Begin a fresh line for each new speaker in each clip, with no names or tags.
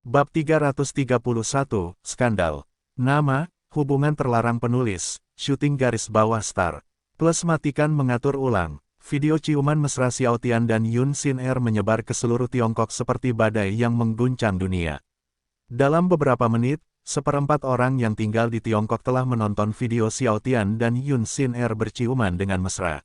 Bab 331, Skandal. Nama, hubungan terlarang penulis, syuting garis bawah star. Plus matikan mengatur ulang. Video ciuman mesra Xiao Tian dan Yun Xin Er menyebar ke seluruh Tiongkok seperti badai yang mengguncang dunia. Dalam beberapa menit, seperempat orang yang tinggal di Tiongkok telah menonton video Xiao Tian dan Yun Xin Er berciuman dengan mesra.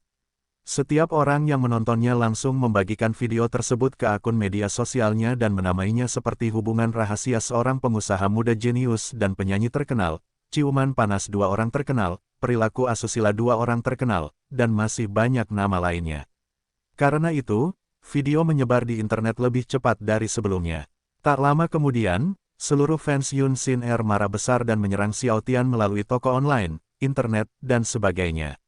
Setiap orang yang menontonnya langsung membagikan video tersebut ke akun media sosialnya dan menamainya seperti hubungan rahasia seorang pengusaha muda jenius dan penyanyi terkenal, ciuman panas dua orang terkenal, perilaku asusila dua orang terkenal, dan masih banyak nama lainnya. Karena itu, video menyebar di internet lebih cepat dari sebelumnya. Tak lama kemudian, seluruh fans Yun Xin Er marah besar dan menyerang Xiao Tian melalui toko online, internet, dan sebagainya.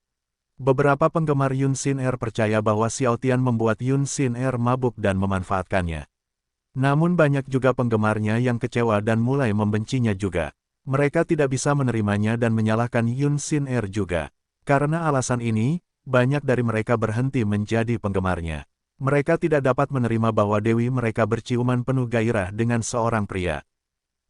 Beberapa penggemar Yun Xin Er percaya bahwa Xiao Tian membuat Yun Xin Er mabuk dan memanfaatkannya. Namun banyak juga penggemarnya yang kecewa dan mulai membencinya juga. Mereka tidak bisa menerimanya dan menyalahkan Yun Xin Er juga. Karena alasan ini, banyak dari mereka berhenti menjadi penggemarnya. Mereka tidak dapat menerima bahwa dewi mereka berciuman penuh gairah dengan seorang pria.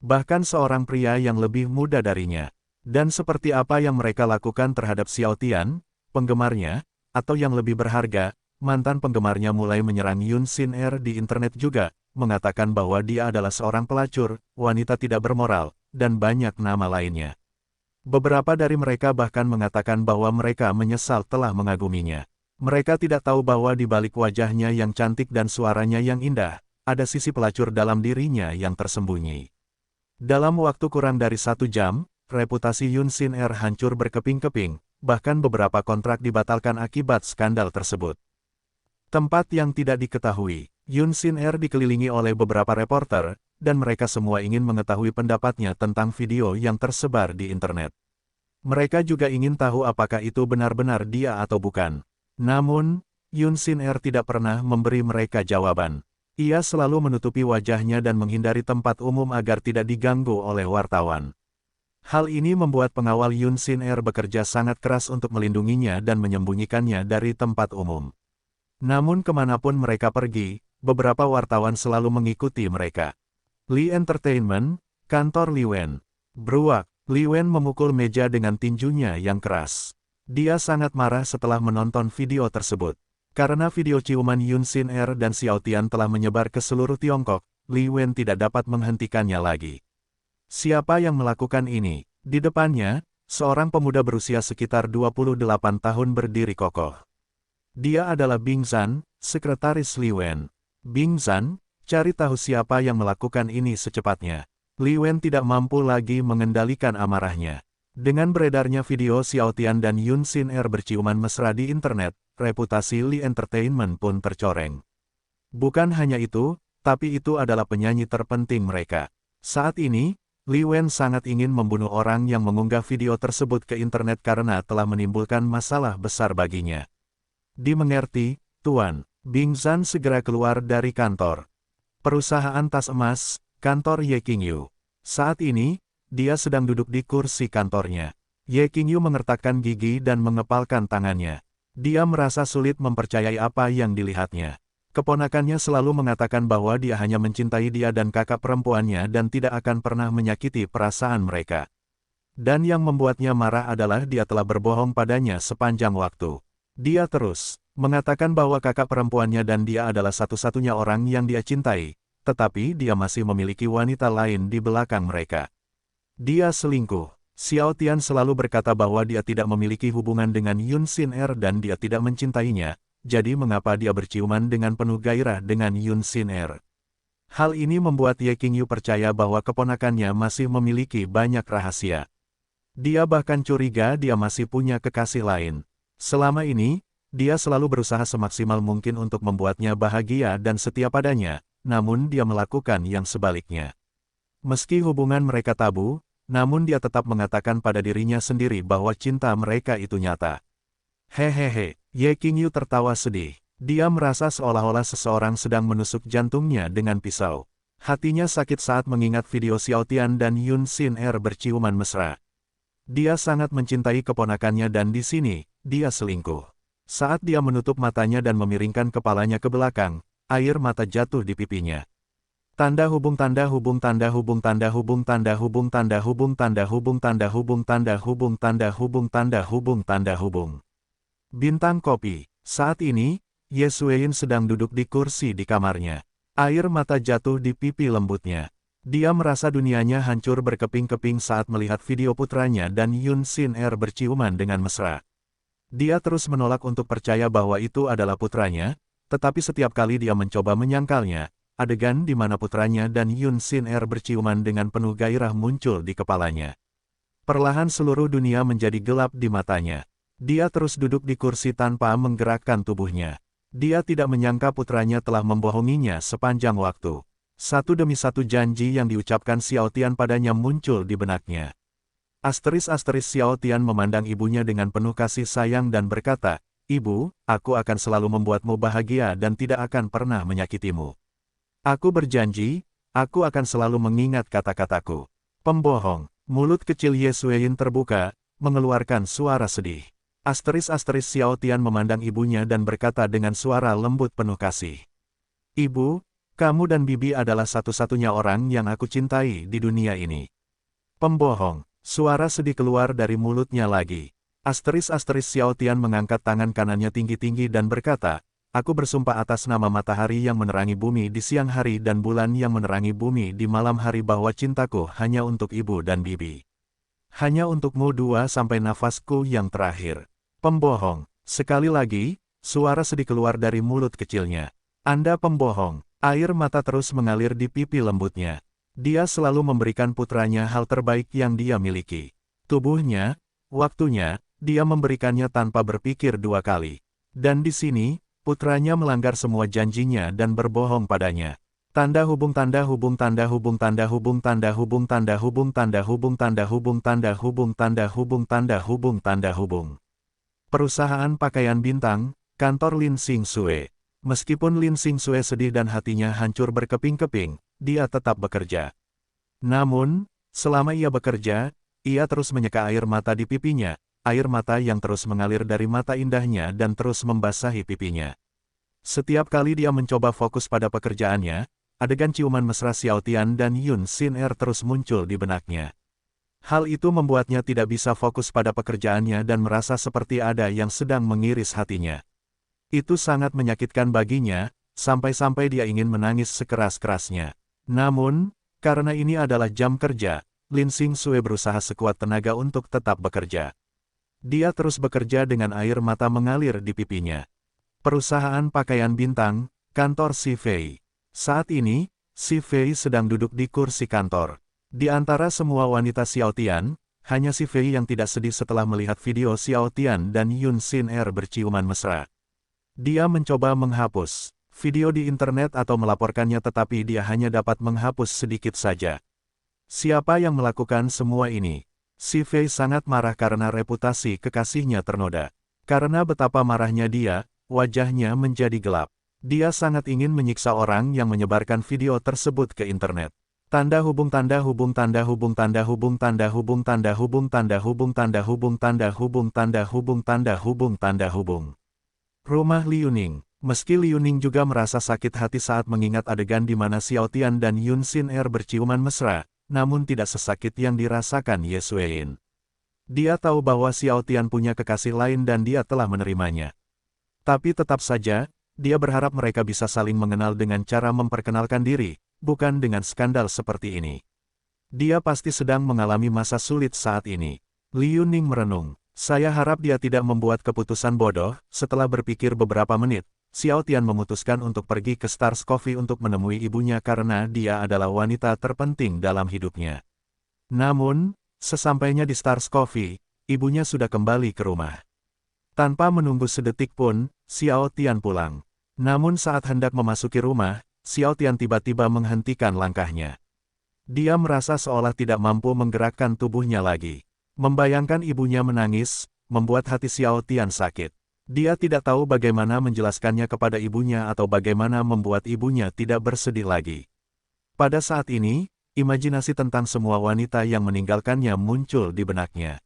Bahkan seorang pria yang lebih muda darinya. Dan seperti apa yang mereka lakukan terhadap Xiao Tian, penggemarnya, atau yang lebih berharga, mantan penggemarnya mulai menyerang Yun Xin Er di internet juga, mengatakan bahwa dia adalah seorang pelacur, wanita tidak bermoral, dan banyak nama lainnya. Beberapa dari mereka bahkan mengatakan bahwa mereka menyesal telah mengaguminya. Mereka tidak tahu bahwa di balik wajahnya yang cantik dan suaranya yang indah, ada sisi pelacur dalam dirinya yang tersembunyi. Dalam waktu kurang dari 1 jam, reputasi Yun Xin Er hancur berkeping-keping, bahkan beberapa kontrak dibatalkan akibat skandal tersebut. Tempat yang tidak diketahui, Yun Xin Er dikelilingi oleh beberapa reporter, dan mereka semua ingin mengetahui pendapatnya tentang video yang tersebar di internet. Mereka juga ingin tahu apakah itu benar-benar dia atau bukan. Namun, Yun Xin Er tidak pernah memberi mereka jawaban. Ia selalu menutupi wajahnya dan menghindari tempat umum agar tidak diganggu oleh wartawan. Hal ini membuat pengawal Yun Xin Er bekerja sangat keras untuk melindunginya dan menyembunyikannya dari tempat umum. Namun kemanapun mereka pergi, beberapa wartawan selalu mengikuti mereka. Lee Entertainment, kantor Li Wen. Beruak, Li Wen memukul meja dengan tinjunya yang keras. Dia sangat marah setelah menonton video tersebut. Karena video ciuman Yun Xin Er dan Xiao Tian telah menyebar ke seluruh Tiongkok, Li Wen tidak dapat menghentikannya lagi. Siapa yang melakukan ini? Di depannya, seorang pemuda berusia sekitar 28 tahun berdiri kokoh. Dia adalah Bing Zhan, sekretaris Li Wen. Bing Zhan, cari tahu siapa yang melakukan ini secepatnya. Li Wen tidak mampu lagi mengendalikan amarahnya. Dengan beredarnya video Xiao Tian dan Yun Xin Er berciuman mesra di internet, reputasi Lee Entertainment pun tercoreng. Bukan hanya itu, tapi itu adalah penyanyi terpenting mereka. Saat ini, Li Wen sangat ingin membunuh orang yang mengunggah video tersebut ke internet karena telah menimbulkan masalah besar baginya. Dimengerti, Tuan. Bing Zhan segera keluar dari kantor perusahaan tas emas, kantor Ye Qingyu. Saat ini, dia sedang duduk di kursi kantornya. Ye Qingyu mengertakkan gigi dan mengepalkan tangannya. Dia merasa sulit mempercayai apa yang dilihatnya. Keponakannya selalu mengatakan bahwa dia hanya mencintai dia dan kakak perempuannya dan tidak akan pernah menyakiti perasaan mereka. Dan yang membuatnya marah adalah dia telah berbohong padanya sepanjang waktu. Dia terus mengatakan bahwa kakak perempuannya dan dia adalah satu-satunya orang yang dia cintai, tetapi dia masih memiliki wanita lain di belakang mereka. Dia selingkuh. Xiao Tian selalu berkata bahwa dia tidak memiliki hubungan dengan Yun Xin Er dan dia tidak mencintainya. Jadi mengapa dia berciuman dengan penuh gairah dengan Yun Xin Er? Hal ini membuat Ye Qingyu percaya bahwa keponakannya masih memiliki banyak rahasia. Dia bahkan curiga dia masih punya kekasih lain. Selama ini, dia selalu berusaha semaksimal mungkin untuk membuatnya bahagia dan setia padanya, namun dia melakukan yang sebaliknya. Meski hubungan mereka tabu, namun dia tetap mengatakan pada dirinya sendiri bahwa cinta mereka itu nyata. Hehehe. Ye Qingyu tertawa sedih. Dia merasa seolah-olah seseorang sedang menusuk jantungnya dengan pisau. Hatinya sakit saat mengingat video Xiao Tian dan Yun Xin Er berciuman mesra. Dia sangat mencintai keponakannya dan di sini, dia selingkuh. Saat dia menutup matanya dan memiringkan kepalanya ke belakang, air mata jatuh di pipinya. Tanda hubung tanda hubung tanda hubung tanda hubung tanda hubung tanda hubung tanda hubung tanda hubung tanda hubung tanda hubung tanda hubung tanda hubung. Bintang kopi. Saat ini, Ye Xueyin sedang duduk di kursi di kamarnya. Air mata jatuh di pipi lembutnya. Dia merasa dunianya hancur berkeping-keping saat melihat video putranya dan Yun Xin Er berciuman dengan mesra. Dia terus menolak untuk percaya bahwa itu adalah putranya, tetapi setiap kali dia mencoba menyangkalnya, adegan di mana putranya dan Yun Xin Er berciuman dengan penuh gairah muncul di kepalanya. Perlahan seluruh dunia menjadi gelap di matanya. Dia terus duduk di kursi tanpa menggerakkan tubuhnya. Dia tidak menyangka putranya telah membohonginya sepanjang waktu. Satu demi satu janji yang diucapkan Xiao Tian padanya muncul di benaknya. Xiao Tian memandang ibunya dengan penuh kasih sayang dan berkata, "Ibu, aku akan selalu membuatmu bahagia dan tidak akan pernah menyakitimu. Aku berjanji, aku akan selalu mengingat kata-kataku." Pembohong. Mulut kecil Ye Xueyin terbuka, mengeluarkan suara sedih. Xiao Tian memandang ibunya dan berkata dengan suara lembut penuh kasih. "Ibu, kamu dan Bibi adalah satu-satunya orang yang aku cintai di dunia ini." Pembohong. Suara sedih keluar dari mulutnya lagi. Xiao Tian mengangkat tangan kanannya tinggi-tinggi dan berkata, "Aku bersumpah atas nama matahari yang menerangi bumi di siang hari dan bulan yang menerangi bumi di malam hari bahwa cintaku hanya untuk ibu dan bibi. Hanya untukmu dua sampai nafasku yang terakhir." Pembohong. Sekali lagi, suara sedih keluar dari mulut kecilnya. "Anda pembohong." Air mata terus mengalir di pipi lembutnya. Dia selalu memberikan putranya hal terbaik yang dia miliki. Tubuhnya, waktunya, dia memberikannya tanpa berpikir dua kali. Dan di sini, putranya melanggar semua janjinya dan berbohong padanya. Tanda hubung tanda hubung tanda hubung tanda hubung tanda hubung tanda hubung tanda hubung tanda hubung tanda hubung tanda hubung tanda hubung tanda hubung. Perusahaan pakaian bintang, kantor Lin Xingxue. Meskipun Lin Xingxue sedih dan hatinya hancur berkeping-keping, dia tetap bekerja. Namun, selama ia bekerja, ia terus menyeka air mata di pipinya, air mata yang terus mengalir dari mata indahnya dan terus membasahi pipinya. Setiap kali dia mencoba fokus pada pekerjaannya, adegan ciuman mesra Xiao Tian dan Yun Xin Er terus muncul di benaknya. Hal itu membuatnya tidak bisa fokus pada pekerjaannya dan merasa seperti ada yang sedang mengiris hatinya. Itu sangat menyakitkan baginya, sampai-sampai dia ingin menangis sekeras-kerasnya. Namun, karena ini adalah jam kerja, Lin Xingxue berusaha sekuat tenaga untuk tetap bekerja. Dia terus bekerja dengan air mata mengalir di pipinya. Perusahaan pakaian bintang, kantor Si Fei. Saat ini, Si Fei sedang duduk di kursi kantor. Di antara semua wanita Xiao Tian, hanya Si Fei yang tidak sedih setelah melihat video Xiao Tian dan Yun Xin Er berciuman mesra. Dia mencoba menghapus video di internet atau melaporkannya tetapi dia hanya dapat menghapus sedikit saja. Siapa yang melakukan semua ini? Si Fei sangat marah karena reputasi kekasihnya ternoda. Karena betapa marahnya dia, wajahnya menjadi gelap. Dia sangat ingin menyiksa orang yang menyebarkan video tersebut ke internet. Tanda hubung tanda hubung tanda hubung tanda hubung tanda hubung tanda hubung tanda hubung tanda hubung tanda hubung tanda hubung tanda hubung tanda hubung. Rumah Liuning. Meski Liuning juga merasa sakit hati saat mengingat adegan di mana Xiao Tian dan Yun Xin Er berciuman mesra, namun tidak sesakit yang dirasakan Ye Xueyin. Dia tahu bahwa Xiao Tian punya kekasih lain dan dia telah menerimanya. Tapi tetap saja, dia berharap mereka bisa saling mengenal dengan cara memperkenalkan diri, bukan dengan skandal seperti ini. Dia pasti sedang mengalami masa sulit saat ini. Liuning merenung. Saya harap dia tidak membuat keputusan bodoh. Setelah berpikir beberapa menit, Xiao Tian memutuskan untuk pergi ke Stars Coffee untuk menemui ibunya karena dia adalah wanita terpenting dalam hidupnya. Namun, sesampainya di Stars Coffee, ibunya sudah kembali ke rumah. Tanpa menunggu sedetik pun, Xiao Tian pulang. Namun saat hendak memasuki rumah, Xiao Tian tiba-tiba menghentikan langkahnya. Dia merasa seolah tidak mampu menggerakkan tubuhnya lagi. Membayangkan ibunya menangis, membuat hati Xiao Tian sakit. Dia tidak tahu bagaimana menjelaskannya kepada ibunya atau bagaimana membuat ibunya tidak bersedih lagi. Pada saat ini, imajinasi tentang semua wanita yang meninggalkannya muncul di benaknya.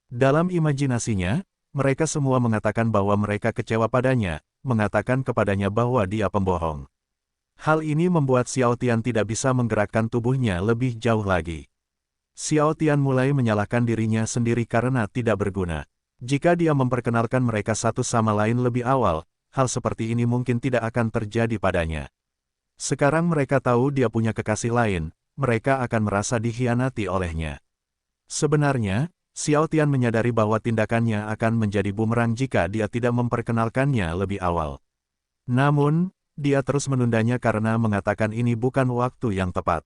Dalam imajinasinya, mereka semua mengatakan bahwa mereka kecewa padanya, mengatakan kepadanya bahwa dia pembohong. Hal ini membuat Xiao Tian tidak bisa menggerakkan tubuhnya lebih jauh lagi. Xiao Tian mulai menyalahkan dirinya sendiri karena tidak berguna. Jika dia memperkenalkan mereka satu sama lain lebih awal, hal seperti ini mungkin tidak akan terjadi padanya. Sekarang mereka tahu dia punya kekasih lain, mereka akan merasa dikhianati olehnya. Sebenarnya, Xiao Tian menyadari bahwa tindakannya akan menjadi bumerang jika dia tidak memperkenalkannya lebih awal. Namun, dia terus menundanya karena mengatakan ini bukan waktu yang tepat.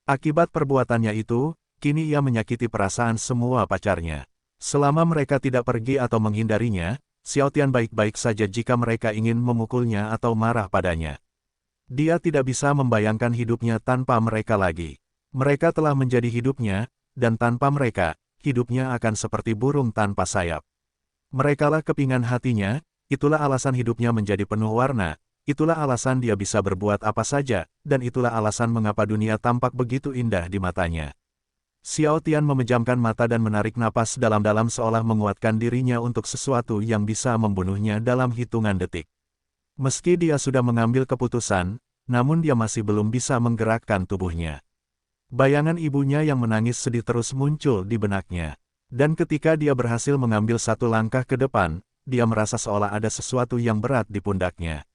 Akibat perbuatannya itu, kini ia menyakiti perasaan semua pacarnya. Selama mereka tidak pergi atau menghindarinya, Xiao Tian baik-baik saja jika mereka ingin memukulnya atau marah padanya. Dia tidak bisa membayangkan hidupnya tanpa mereka lagi. Mereka telah menjadi hidupnya, dan tanpa mereka, hidupnya akan seperti burung tanpa sayap. Merekalah kepingan hatinya, itulah alasan hidupnya menjadi penuh warna, itulah alasan dia bisa berbuat apa saja, dan itulah alasan mengapa dunia tampak begitu indah di matanya. Xiao Tian memejamkan mata dan menarik napas dalam-dalam seolah menguatkan dirinya untuk sesuatu yang bisa membunuhnya dalam hitungan detik. Meski dia sudah mengambil keputusan, namun dia masih belum bisa menggerakkan tubuhnya. Bayangan ibunya yang menangis sedih terus muncul di benaknya. Dan ketika dia berhasil mengambil satu langkah ke depan, dia merasa seolah ada sesuatu yang berat di pundaknya.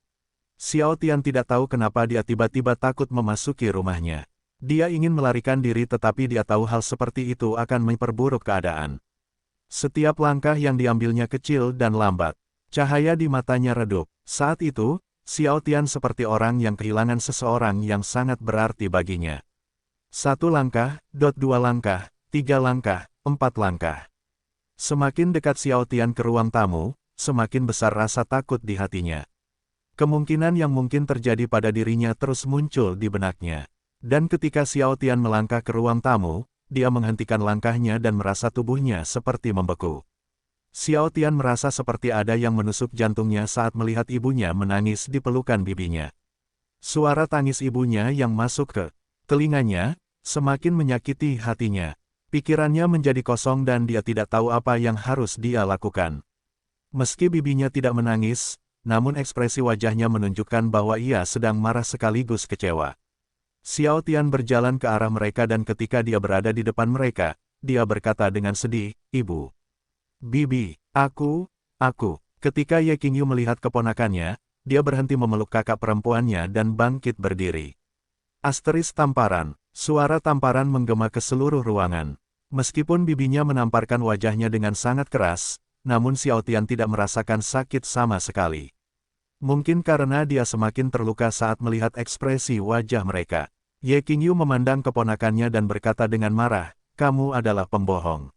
Xiao Tian tidak tahu kenapa dia tiba-tiba takut memasuki rumahnya. Dia ingin melarikan diri tetapi dia tahu hal seperti itu akan memperburuk keadaan. Setiap langkah yang diambilnya kecil dan lambat. Cahaya di matanya redup. Saat itu, Xiao Tian seperti orang yang kehilangan seseorang yang sangat berarti baginya. Satu langkah, dua langkah, 3 langkah, 4 langkah. Semakin dekat Xiao Tian ke ruang tamu, semakin besar rasa takut di hatinya. Kemungkinan yang mungkin terjadi pada dirinya terus muncul di benaknya. Dan ketika Xiao Tian melangkah ke ruang tamu, dia menghentikan langkahnya dan merasa tubuhnya seperti membeku. Xiao Tian merasa seperti ada yang menusuk jantungnya saat melihat ibunya menangis di pelukan bibinya. Suara tangis ibunya yang masuk ke telinganya, semakin menyakiti hatinya. Pikirannya menjadi kosong dan dia tidak tahu apa yang harus dia lakukan. Meski bibinya tidak menangis, namun ekspresi wajahnya menunjukkan bahwa ia sedang marah sekaligus kecewa. Xiao Tian berjalan ke arah mereka dan ketika dia berada di depan mereka, dia berkata dengan sedih, "Ibu. Bibi, aku. Ketika Ye Qingyu melihat keponakannya, dia berhenti memeluk kakak perempuannya dan bangkit berdiri. Asteris tamparan, suara tamparan menggema ke seluruh ruangan. Meskipun bibinya menamparkan wajahnya dengan sangat keras, namun Xiao Tian tidak merasakan sakit sama sekali. Mungkin karena dia semakin terluka saat melihat ekspresi wajah mereka. Ye Qingyu memandang keponakannya dan berkata dengan marah, "Kamu adalah pembohong."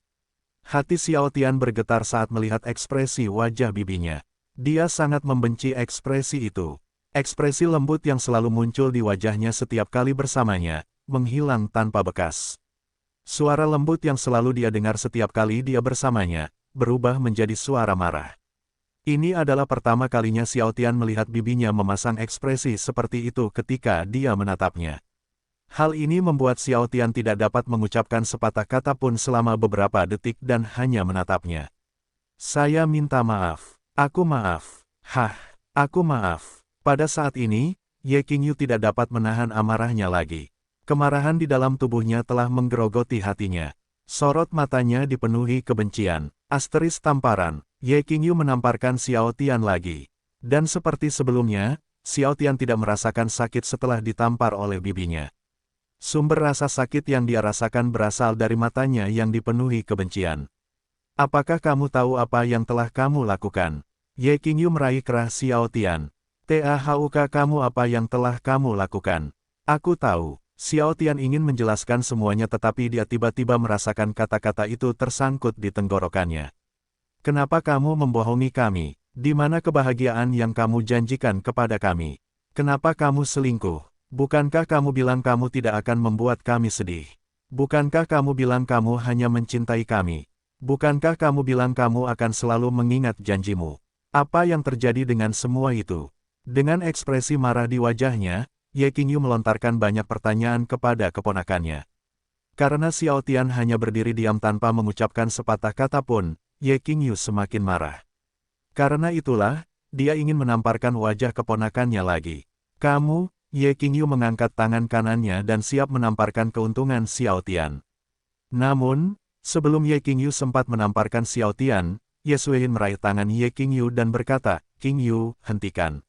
Hati Xiao Tian bergetar saat melihat ekspresi wajah bibinya. Dia sangat membenci ekspresi itu. Ekspresi lembut yang selalu muncul di wajahnya setiap kali bersamanya, menghilang tanpa bekas. Suara lembut yang selalu dia dengar setiap kali dia bersamanya, berubah menjadi suara marah. Ini adalah pertama kalinya Xiao Tian melihat bibinya memasang ekspresi seperti itu ketika dia menatapnya. Hal ini membuat Xiao Tian tidak dapat mengucapkan sepatah kata pun selama beberapa detik dan hanya menatapnya. "Saya minta maaf. Aku maaf. Aku maaf." Pada saat ini, Ye Qingyu tidak dapat menahan amarahnya lagi. Kemarahan di dalam tubuhnya telah menggerogoti hatinya. Sorot matanya dipenuhi kebencian. Asteris tamparan, Ye Qingyu menamparkan Xiao Tian lagi. Dan seperti sebelumnya, Xiao Tian tidak merasakan sakit setelah ditampar oleh bibinya. Sumber rasa sakit yang dia rasakan berasal dari matanya yang dipenuhi kebencian. "Apakah kamu tahu apa yang telah kamu lakukan?" Ye Qingyu meraih kerah Xiao Tian. "Tahukah kamu apa yang telah kamu lakukan?" "Aku tahu." Xiao Tian ingin menjelaskan semuanya tetapi dia tiba-tiba merasakan kata-kata itu tersangkut di tenggorokannya. "Kenapa kamu membohongi kami? Di mana kebahagiaan yang kamu janjikan kepada kami? Kenapa kamu selingkuh? Bukankah kamu bilang kamu tidak akan membuat kami sedih? Bukankah kamu bilang kamu hanya mencintai kami? Bukankah kamu bilang kamu akan selalu mengingat janjimu? Apa yang terjadi dengan semua itu?" Dengan ekspresi marah di wajahnya, Ye Qingyu melontarkan banyak pertanyaan kepada keponakannya. Karena Xiao Tian hanya berdiri diam tanpa mengucapkan sepatah kata pun, Ye Qingyu semakin marah. Karena itulah, dia ingin menamparkan wajah keponakannya lagi. Ye Qingyu mengangkat tangan kanannya dan siap menamparkan keuntungan Xiao Tian. Namun, sebelum Ye Qingyu sempat menamparkan Xiao Tian, Ye Sueyin meraih tangan Ye Qingyu dan berkata, "Qingyu, hentikan.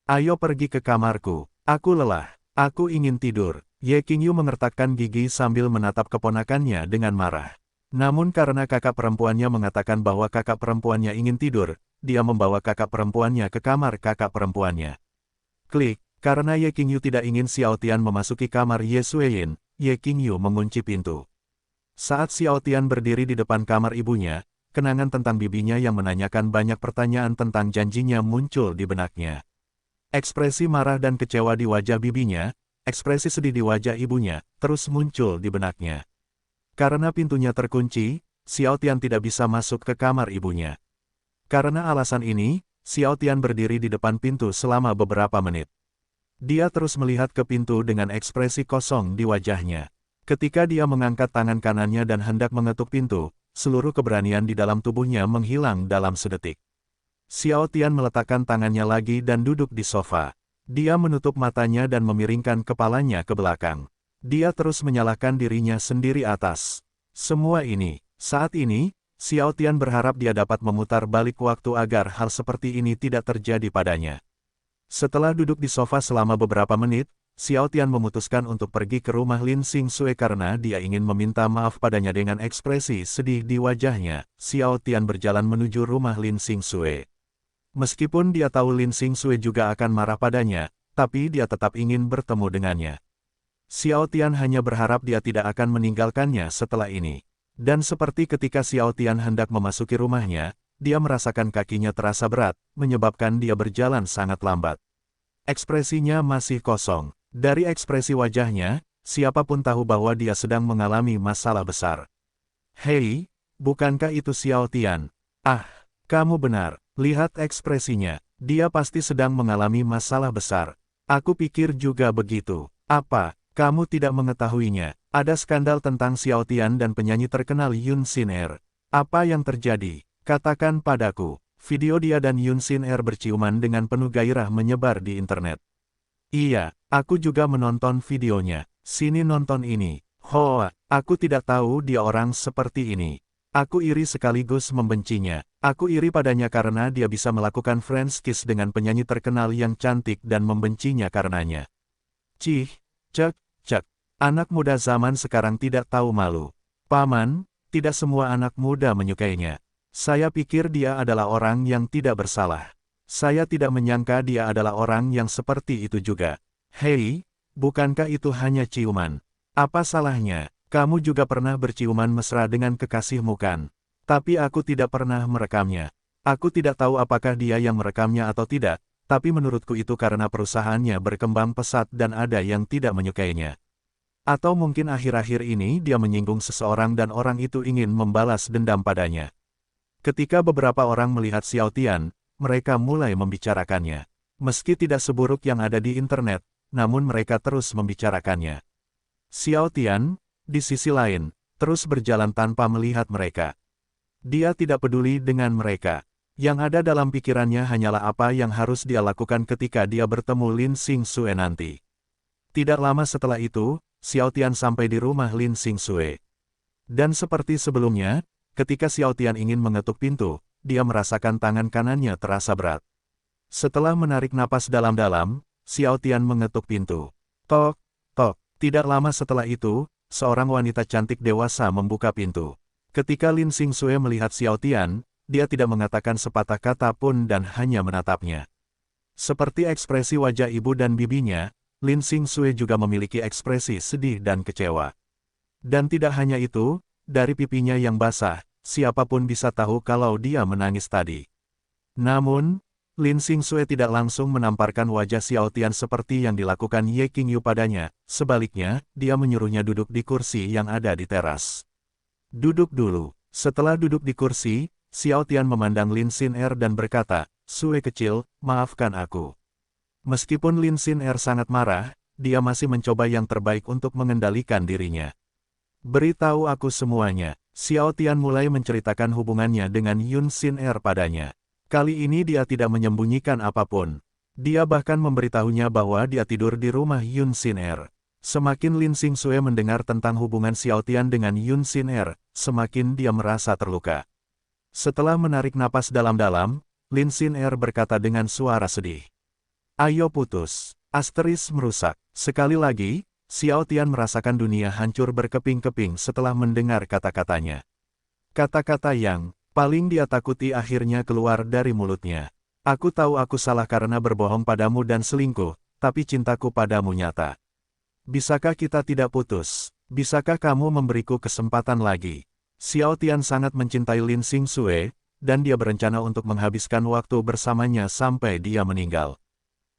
Ayo pergi ke kamarku. Aku lelah. Aku ingin tidur." Ye Qingyu mengertakkan gigi sambil menatap keponakannya dengan marah. Namun karena kakak perempuannya mengatakan bahwa kakak perempuannya ingin tidur, dia membawa kakak perempuannya ke kamar kakak perempuannya. Klik, karena Ye Qingyu tidak ingin Xiao Tian memasuki kamar Ye Sueyin, Ye Qingyu mengunci pintu. Saat Xiao Tian berdiri di depan kamar ibunya, kenangan tentang bibinya yang menanyakan banyak pertanyaan tentang janjinya muncul di benaknya. Ekspresi marah dan kecewa di wajah bibinya, ekspresi sedih di wajah ibunya, terus muncul di benaknya. Karena pintunya terkunci, Xiao Tian tidak bisa masuk ke kamar ibunya. Karena alasan ini, Xiao Tian berdiri di depan pintu selama beberapa menit. Dia terus melihat ke pintu dengan ekspresi kosong di wajahnya. Ketika dia mengangkat tangan kanannya dan hendak mengetuk pintu, seluruh keberanian di dalam tubuhnya menghilang dalam sedetik. Xiao Tian meletakkan tangannya lagi dan duduk di sofa. Dia menutup matanya dan memiringkan kepalanya ke belakang. Dia terus menyalahkan dirinya sendiri atas semua ini. Saat ini, Xiao Tian berharap dia dapat memutar balik waktu agar hal seperti ini tidak terjadi padanya. Setelah duduk di sofa selama beberapa menit, Xiao Tian memutuskan untuk pergi ke rumah Lin Xingxue karena dia ingin meminta maaf padanya dengan ekspresi sedih di wajahnya. Xiao Tian berjalan menuju rumah Lin Xingxue. Meskipun dia tahu Lin Xingxue juga akan marah padanya, tapi dia tetap ingin bertemu dengannya. Xiao Tian hanya berharap dia tidak akan meninggalkannya setelah ini. Dan seperti ketika Xiao Tian hendak memasuki rumahnya, dia merasakan kakinya terasa berat, menyebabkan dia berjalan sangat lambat. Ekspresinya masih kosong. Dari ekspresi wajahnya, siapapun tahu bahwa dia sedang mengalami masalah besar. "Hei, bukankah itu Xiao Tian?" "Ah, kamu benar. Lihat ekspresinya. Dia pasti sedang mengalami masalah besar." "Aku pikir juga begitu." "Apa, kamu tidak mengetahuinya? Ada skandal tentang Xiao Tian dan penyanyi terkenal Yun Xin Er. Apa yang terjadi? Katakan padaku." Video dia dan Yun Xin Er berciuman dengan penuh gairah menyebar di internet. "Iya, aku juga menonton videonya. Sini nonton ini." "Hoa, aku tidak tahu dia orang seperti ini. Aku iri sekaligus membencinya. Aku iri padanya karena dia bisa melakukan French kiss dengan penyanyi terkenal yang cantik dan membencinya karenanya." "Cih, cek, cek. Anak muda zaman sekarang tidak tahu malu. Paman, tidak semua anak muda menyukainya. Saya pikir dia adalah orang yang tidak bersalah. Saya tidak menyangka dia adalah orang yang seperti itu juga." "Hei, bukankah itu hanya ciuman? Apa salahnya? Kamu juga pernah berciuman mesra dengan kekasihmu kan? Tapi aku tidak pernah merekamnya. Aku tidak tahu apakah dia yang merekamnya atau tidak, tapi menurutku itu karena perusahaannya berkembang pesat dan ada yang tidak menyukainya. Atau mungkin akhir-akhir ini dia menyinggung seseorang dan orang itu ingin membalas dendam padanya." Ketika beberapa orang melihat Xiao Tian, mereka mulai membicarakannya. Meski tidak seburuk yang ada di internet, namun mereka terus membicarakannya. Xiao Tian, di sisi lain, terus berjalan tanpa melihat mereka. Dia tidak peduli dengan mereka. Yang ada dalam pikirannya hanyalah apa yang harus dia lakukan ketika dia bertemu Lin Xingxue nanti. Tidak lama setelah itu, Xiao Tian sampai di rumah Lin Xingxue. Dan seperti sebelumnya, ketika Xiao Tian ingin mengetuk pintu, dia merasakan tangan kanannya terasa berat. Setelah menarik napas dalam-dalam, Xiao Tian mengetuk pintu. Tok, tok. Tidak lama setelah itu, seorang wanita cantik dewasa membuka pintu. Ketika Lin Xingxue melihat Xiao Tian, dia tidak mengatakan sepatah kata pun dan hanya menatapnya. Seperti ekspresi wajah ibu dan bibinya, Lin Xingxue juga memiliki ekspresi sedih dan kecewa. Dan tidak hanya itu, dari pipinya yang basah, siapapun bisa tahu kalau dia menangis tadi. Namun, Lin Xingxue tidak langsung menamparkan wajah Xiao Tian seperti yang dilakukan Ye Qingyu padanya, sebaliknya, dia menyuruhnya duduk di kursi yang ada di teras. "Duduk dulu." Setelah duduk di kursi, Xiao Tian memandang Lin Xin Er dan berkata, "Sue kecil, maafkan aku." Meskipun Lin Xin Er sangat marah, dia masih mencoba yang terbaik untuk mengendalikan dirinya. "Beritahu aku semuanya." Xiao Tian mulai menceritakan hubungannya dengan Yun Xin Er padanya. Kali ini dia tidak menyembunyikan apapun. Dia bahkan memberitahunya bahwa dia tidur di rumah Yun Xin-er. Semakin Lin Xingxue mendengar tentang hubungan Xiao Tian dengan Yun Xin-er, semakin dia merasa terluka. Setelah menarik napas dalam-dalam, Lin Xin-er berkata dengan suara sedih. Ayo putus. Asteris merusak. Sekali lagi, Xiao Tian merasakan dunia hancur berkeping-keping setelah mendengar kata-katanya. Kata-kata yang paling dia takuti akhirnya keluar dari mulutnya. Aku tahu aku salah karena berbohong padamu dan selingkuh, tapi cintaku padamu nyata. Bisakah kita tidak putus? Bisakah kamu memberiku kesempatan lagi? Xiao Tian sangat mencintai Lin Xingxue, dan dia berencana untuk menghabiskan waktu bersamanya sampai dia meninggal.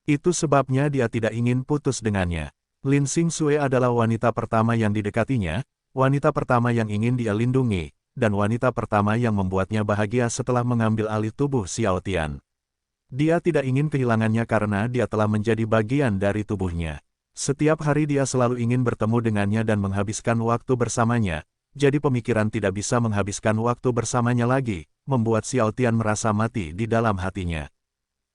Itu sebabnya dia tidak ingin putus dengannya. Lin Xingxue adalah wanita pertama yang didekatinya, wanita pertama yang ingin dia lindungi, dan wanita pertama yang membuatnya bahagia setelah mengambil alih tubuh Xiao Tian. Dia tidak ingin kehilangannya karena dia telah menjadi bagian dari tubuhnya. Setiap hari dia selalu ingin bertemu dengannya dan menghabiskan waktu bersamanya, jadi pemikiran tidak bisa menghabiskan waktu bersamanya lagi, membuat Xiao Tian merasa mati di dalam hatinya.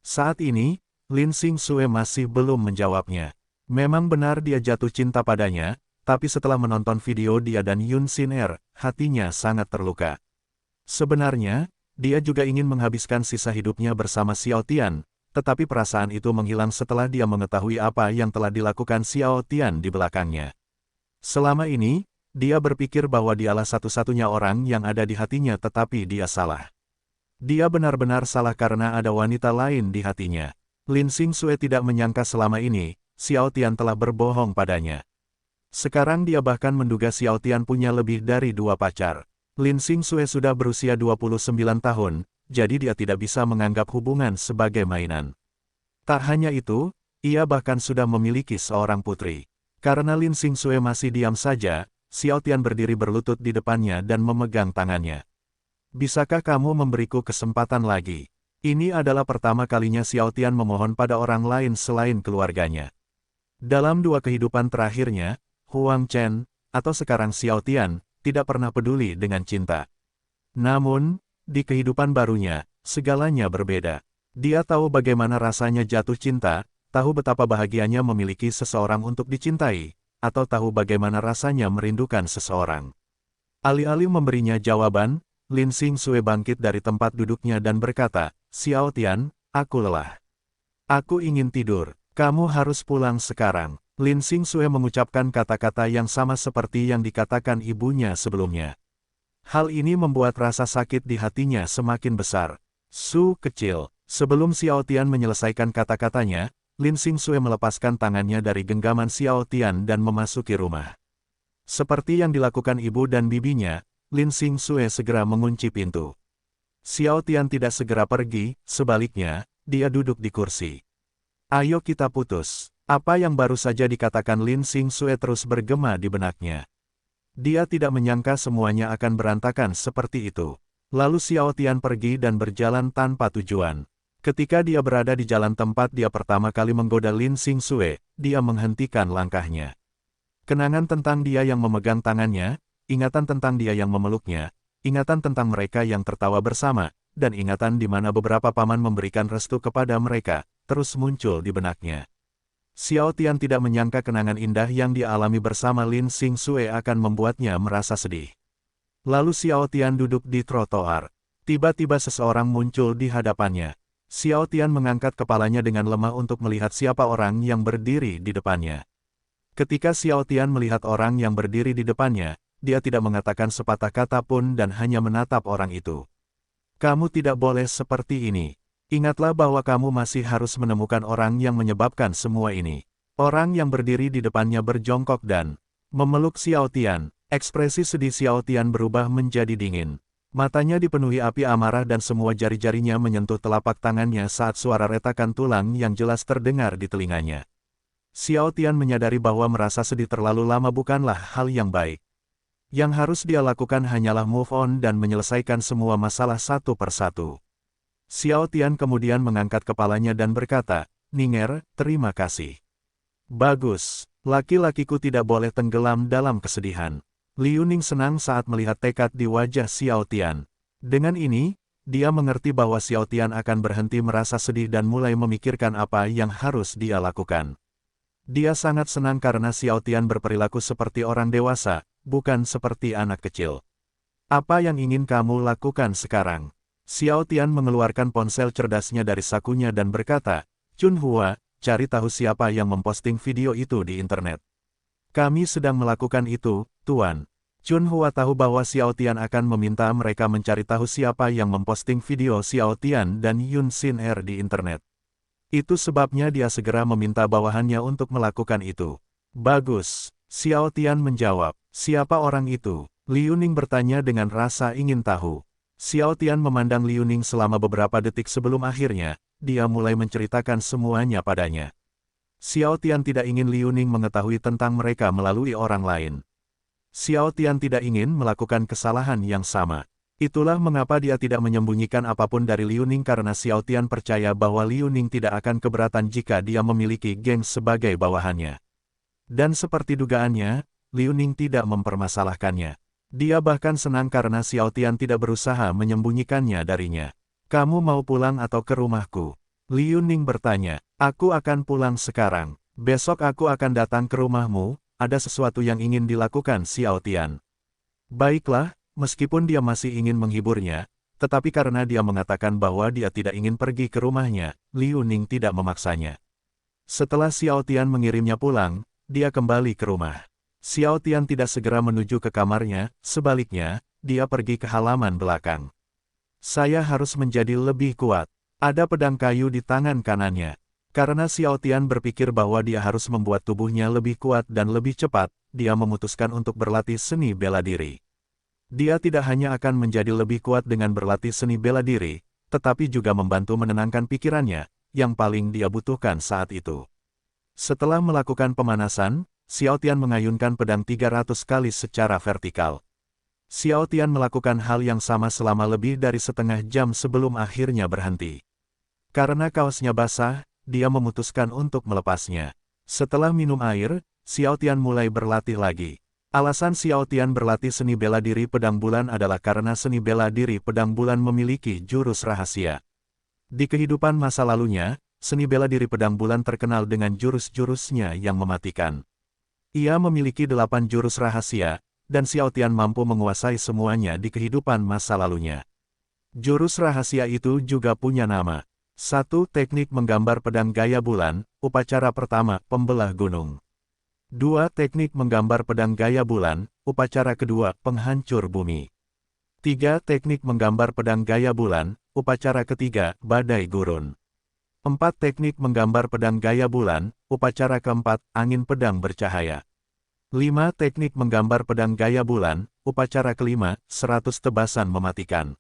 Saat ini, Lin Xingxue masih belum menjawabnya. Memang benar dia jatuh cinta padanya, tapi setelah menonton video dia dan Yun Xin-er, hatinya sangat terluka. Sebenarnya, dia juga ingin menghabiskan sisa hidupnya bersama Xiao Tian, tetapi perasaan itu menghilang setelah dia mengetahui apa yang telah dilakukan Xiao Tian di belakangnya. Selama ini, dia berpikir bahwa dialah satu-satunya orang yang ada di hatinya tetapi dia salah. Dia benar-benar salah karena ada wanita lain di hatinya. Lin Xingxue tidak menyangka selama ini, Xiao Tian telah berbohong padanya. Sekarang dia bahkan menduga Xiao Tian punya lebih dari 2 pacar. Lin Xingxue sudah berusia 29 tahun, jadi dia tidak bisa menganggap hubungan sebagai mainan. Tak hanya itu, ia bahkan sudah memiliki seorang putri. Karena Lin Xingxue masih diam saja, Xiao Tian berdiri berlutut di depannya dan memegang tangannya. Bisakah kamu memberiku kesempatan lagi? Ini adalah pertama kalinya Xiao Tian memohon pada orang lain selain keluarganya. Dalam 2 kehidupan terakhirnya, Huang Chen, atau sekarang Xiao Tian, tidak pernah peduli dengan cinta. Namun, di kehidupan barunya, segalanya berbeda. Dia tahu bagaimana rasanya jatuh cinta, tahu betapa bahagianya memiliki seseorang untuk dicintai, atau tahu bagaimana rasanya merindukan seseorang. Alih-alih memberinya jawaban, Lin Xingxue bangkit dari tempat duduknya dan berkata, Xiao Tian, aku lelah. Aku ingin tidur, kamu harus pulang sekarang. Lin Xingxue mengucapkan kata-kata yang sama seperti yang dikatakan ibunya sebelumnya. Hal ini membuat rasa sakit di hatinya semakin besar. Su kecil. Sebelum Xiao Tian menyelesaikan kata-katanya, Lin Xingxue melepaskan tangannya dari genggaman Xiao Tian dan memasuki rumah. Seperti yang dilakukan ibu dan bibinya, Lin Xingxue segera mengunci pintu. Xiao Tian tidak segera pergi, sebaliknya, dia duduk di kursi. Ayo kita putus. Apa yang baru saja dikatakan Lin Xingxue terus bergema di benaknya. Dia tidak menyangka semuanya akan berantakan seperti itu. Lalu Xiao Tian pergi dan berjalan tanpa tujuan. Ketika dia berada di jalan tempat dia pertama kali menggoda Lin Xingxue, dia menghentikan langkahnya. Kenangan tentang dia yang memegang tangannya, ingatan tentang dia yang memeluknya, ingatan tentang mereka yang tertawa bersama, dan ingatan di mana beberapa paman memberikan restu kepada mereka, terus muncul di benaknya. Xiao Tian tidak menyangka kenangan indah yang dia alami bersama Lin Xingxue akan membuatnya merasa sedih. Lalu Xiao Tian duduk di trotoar. Tiba-tiba seseorang muncul di hadapannya. Xiao Tian mengangkat kepalanya dengan lemah untuk melihat siapa orang yang berdiri di depannya. Ketika Xiao Tian melihat orang yang berdiri di depannya, dia tidak mengatakan sepatah kata pun dan hanya menatap orang itu. Kamu tidak boleh seperti ini. Ingatlah bahwa kamu masih harus menemukan orang yang menyebabkan semua ini. Orang yang berdiri di depannya berjongkok dan memeluk Xiao Tian. Ekspresi sedih Xiao Tian berubah menjadi dingin. Matanya dipenuhi api amarah dan semua jari-jarinya menyentuh telapak tangannya saat suara retakan tulang yang jelas terdengar di telinganya. Xiao Tian menyadari bahwa merasa sedih terlalu lama bukanlah hal yang baik. Yang harus dia lakukan hanyalah move on dan menyelesaikan semua masalah satu persatu. Xiao Tian kemudian mengangkat kepalanya dan berkata, Ninger, terima kasih. Bagus, laki-lakiku tidak boleh tenggelam dalam kesedihan. Liu Ning senang saat melihat tekad di wajah Xiao Tian. Dengan ini, dia mengerti bahwa Xiao Tian akan berhenti merasa sedih dan mulai memikirkan apa yang harus dia lakukan. Dia sangat senang karena Xiao Tian berperilaku seperti orang dewasa, bukan seperti anak kecil. Apa yang ingin kamu lakukan sekarang? Xiao Tian mengeluarkan ponsel cerdasnya dari sakunya dan berkata, Chunhua, cari tahu siapa yang memposting video itu di internet. Kami sedang melakukan itu, Tuan. Chunhua tahu bahwa Xiao Tian akan meminta mereka mencari tahu siapa yang memposting video Xiao Tian dan Yun Xin Er di internet. Itu sebabnya dia segera meminta bawahannya untuk melakukan itu. Bagus, Xiao Tian menjawab. Siapa orang itu? Liu Ning bertanya dengan rasa ingin tahu. Xiao Tian memandang Liu Ning selama beberapa detik sebelum akhirnya, dia mulai menceritakan semuanya padanya. Xiao Tian tidak ingin Liu Ning mengetahui tentang mereka melalui orang lain. Xiao Tian tidak ingin melakukan kesalahan yang sama. Itulah mengapa dia tidak menyembunyikan apapun dari Liu Ning karena Xiao Tian percaya bahwa Liu Ning tidak akan keberatan jika dia memiliki geng sebagai bawahannya. Dan seperti dugaannya, Liu Ning tidak mempermasalahkannya. Dia bahkan senang karena Xiao Tian tidak berusaha menyembunyikannya darinya. Kamu mau pulang atau ke rumahku? Liu Ning bertanya. Aku akan pulang sekarang. Besok aku akan datang ke rumahmu, ada sesuatu yang ingin dilakukan Xiao Tian. Baiklah. Meskipun dia masih ingin menghiburnya, tetapi karena dia mengatakan bahwa dia tidak ingin pergi ke rumahnya, Liu Ning tidak memaksanya. Setelah Xiao Tian mengirimnya pulang, dia kembali ke rumah. Xiao Tian tidak segera menuju ke kamarnya, sebaliknya, dia pergi ke halaman belakang. Saya harus menjadi lebih kuat. Ada pedang kayu di tangan kanannya. Karena Xiao Tian berpikir bahwa dia harus membuat tubuhnya lebih kuat dan lebih cepat, dia memutuskan untuk berlatih seni bela diri. Dia tidak hanya akan menjadi lebih kuat dengan berlatih seni bela diri, tetapi juga membantu menenangkan pikirannya, yang paling dia butuhkan saat itu. Setelah melakukan pemanasan, Xiao Tian mengayunkan pedang 300 kali secara vertikal. Xiao Tian melakukan hal yang sama selama lebih dari setengah jam sebelum akhirnya berhenti. Karena kaosnya basah, dia memutuskan untuk melepasnya. Setelah minum air, Xiao Tian mulai berlatih lagi. Alasan Xiao Tian berlatih seni bela diri pedang bulan adalah karena seni bela diri pedang bulan memiliki jurus rahasia. Di kehidupan masa lalunya, seni bela diri pedang bulan terkenal dengan jurus-jurusnya yang mematikan. Ia memiliki 8 jurus rahasia, dan Xiao Tian mampu menguasai semuanya di kehidupan masa lalunya. Jurus rahasia itu juga punya nama. 1. Teknik menggambar pedang gaya bulan, upacara pertama, pembelah gunung. 2. Teknik menggambar pedang gaya bulan, upacara kedua, penghancur bumi. 3. Teknik menggambar pedang gaya bulan, upacara ketiga, badai gurun. 4. Teknik menggambar pedang gaya bulan, upacara keempat, angin pedang bercahaya. 5. Teknik menggambar pedang gaya bulan, upacara kelima, 100 tebasan mematikan.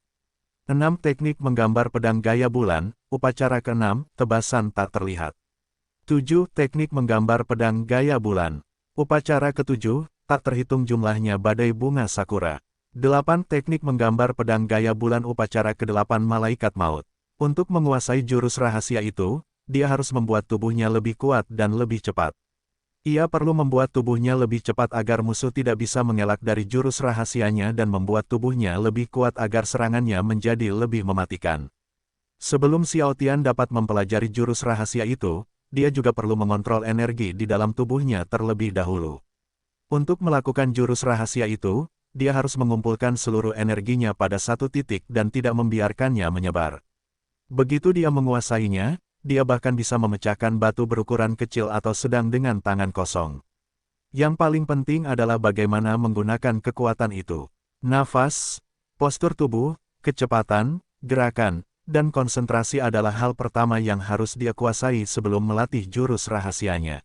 6. Teknik menggambar pedang gaya bulan, upacara keenam, tebasan tak terlihat. 7. Teknik menggambar pedang gaya bulan. Upacara ketujuh, tak terhitung jumlahnya badai bunga sakura. 8. Teknik menggambar pedang gaya bulan upacara ke-8 malaikat maut. Untuk menguasai jurus rahasia itu, dia harus membuat tubuhnya lebih kuat dan lebih cepat. Ia perlu membuat tubuhnya lebih cepat agar musuh tidak bisa mengelak dari jurus rahasianya dan membuat tubuhnya lebih kuat agar serangannya menjadi lebih mematikan. Sebelum Xiao Tian dapat mempelajari jurus rahasia itu, dia juga perlu mengontrol energi di dalam tubuhnya terlebih dahulu. Untuk melakukan jurus rahasia itu, dia harus mengumpulkan seluruh energinya pada satu titik dan tidak membiarkannya menyebar. Begitu dia menguasainya, dia bahkan bisa memecahkan batu berukuran kecil atau sedang dengan tangan kosong. Yang paling penting adalah bagaimana menggunakan kekuatan itu. Nafas, postur tubuh, kecepatan, gerakan, dan konsentrasi adalah hal pertama yang harus dia kuasai sebelum melatih jurus rahasianya.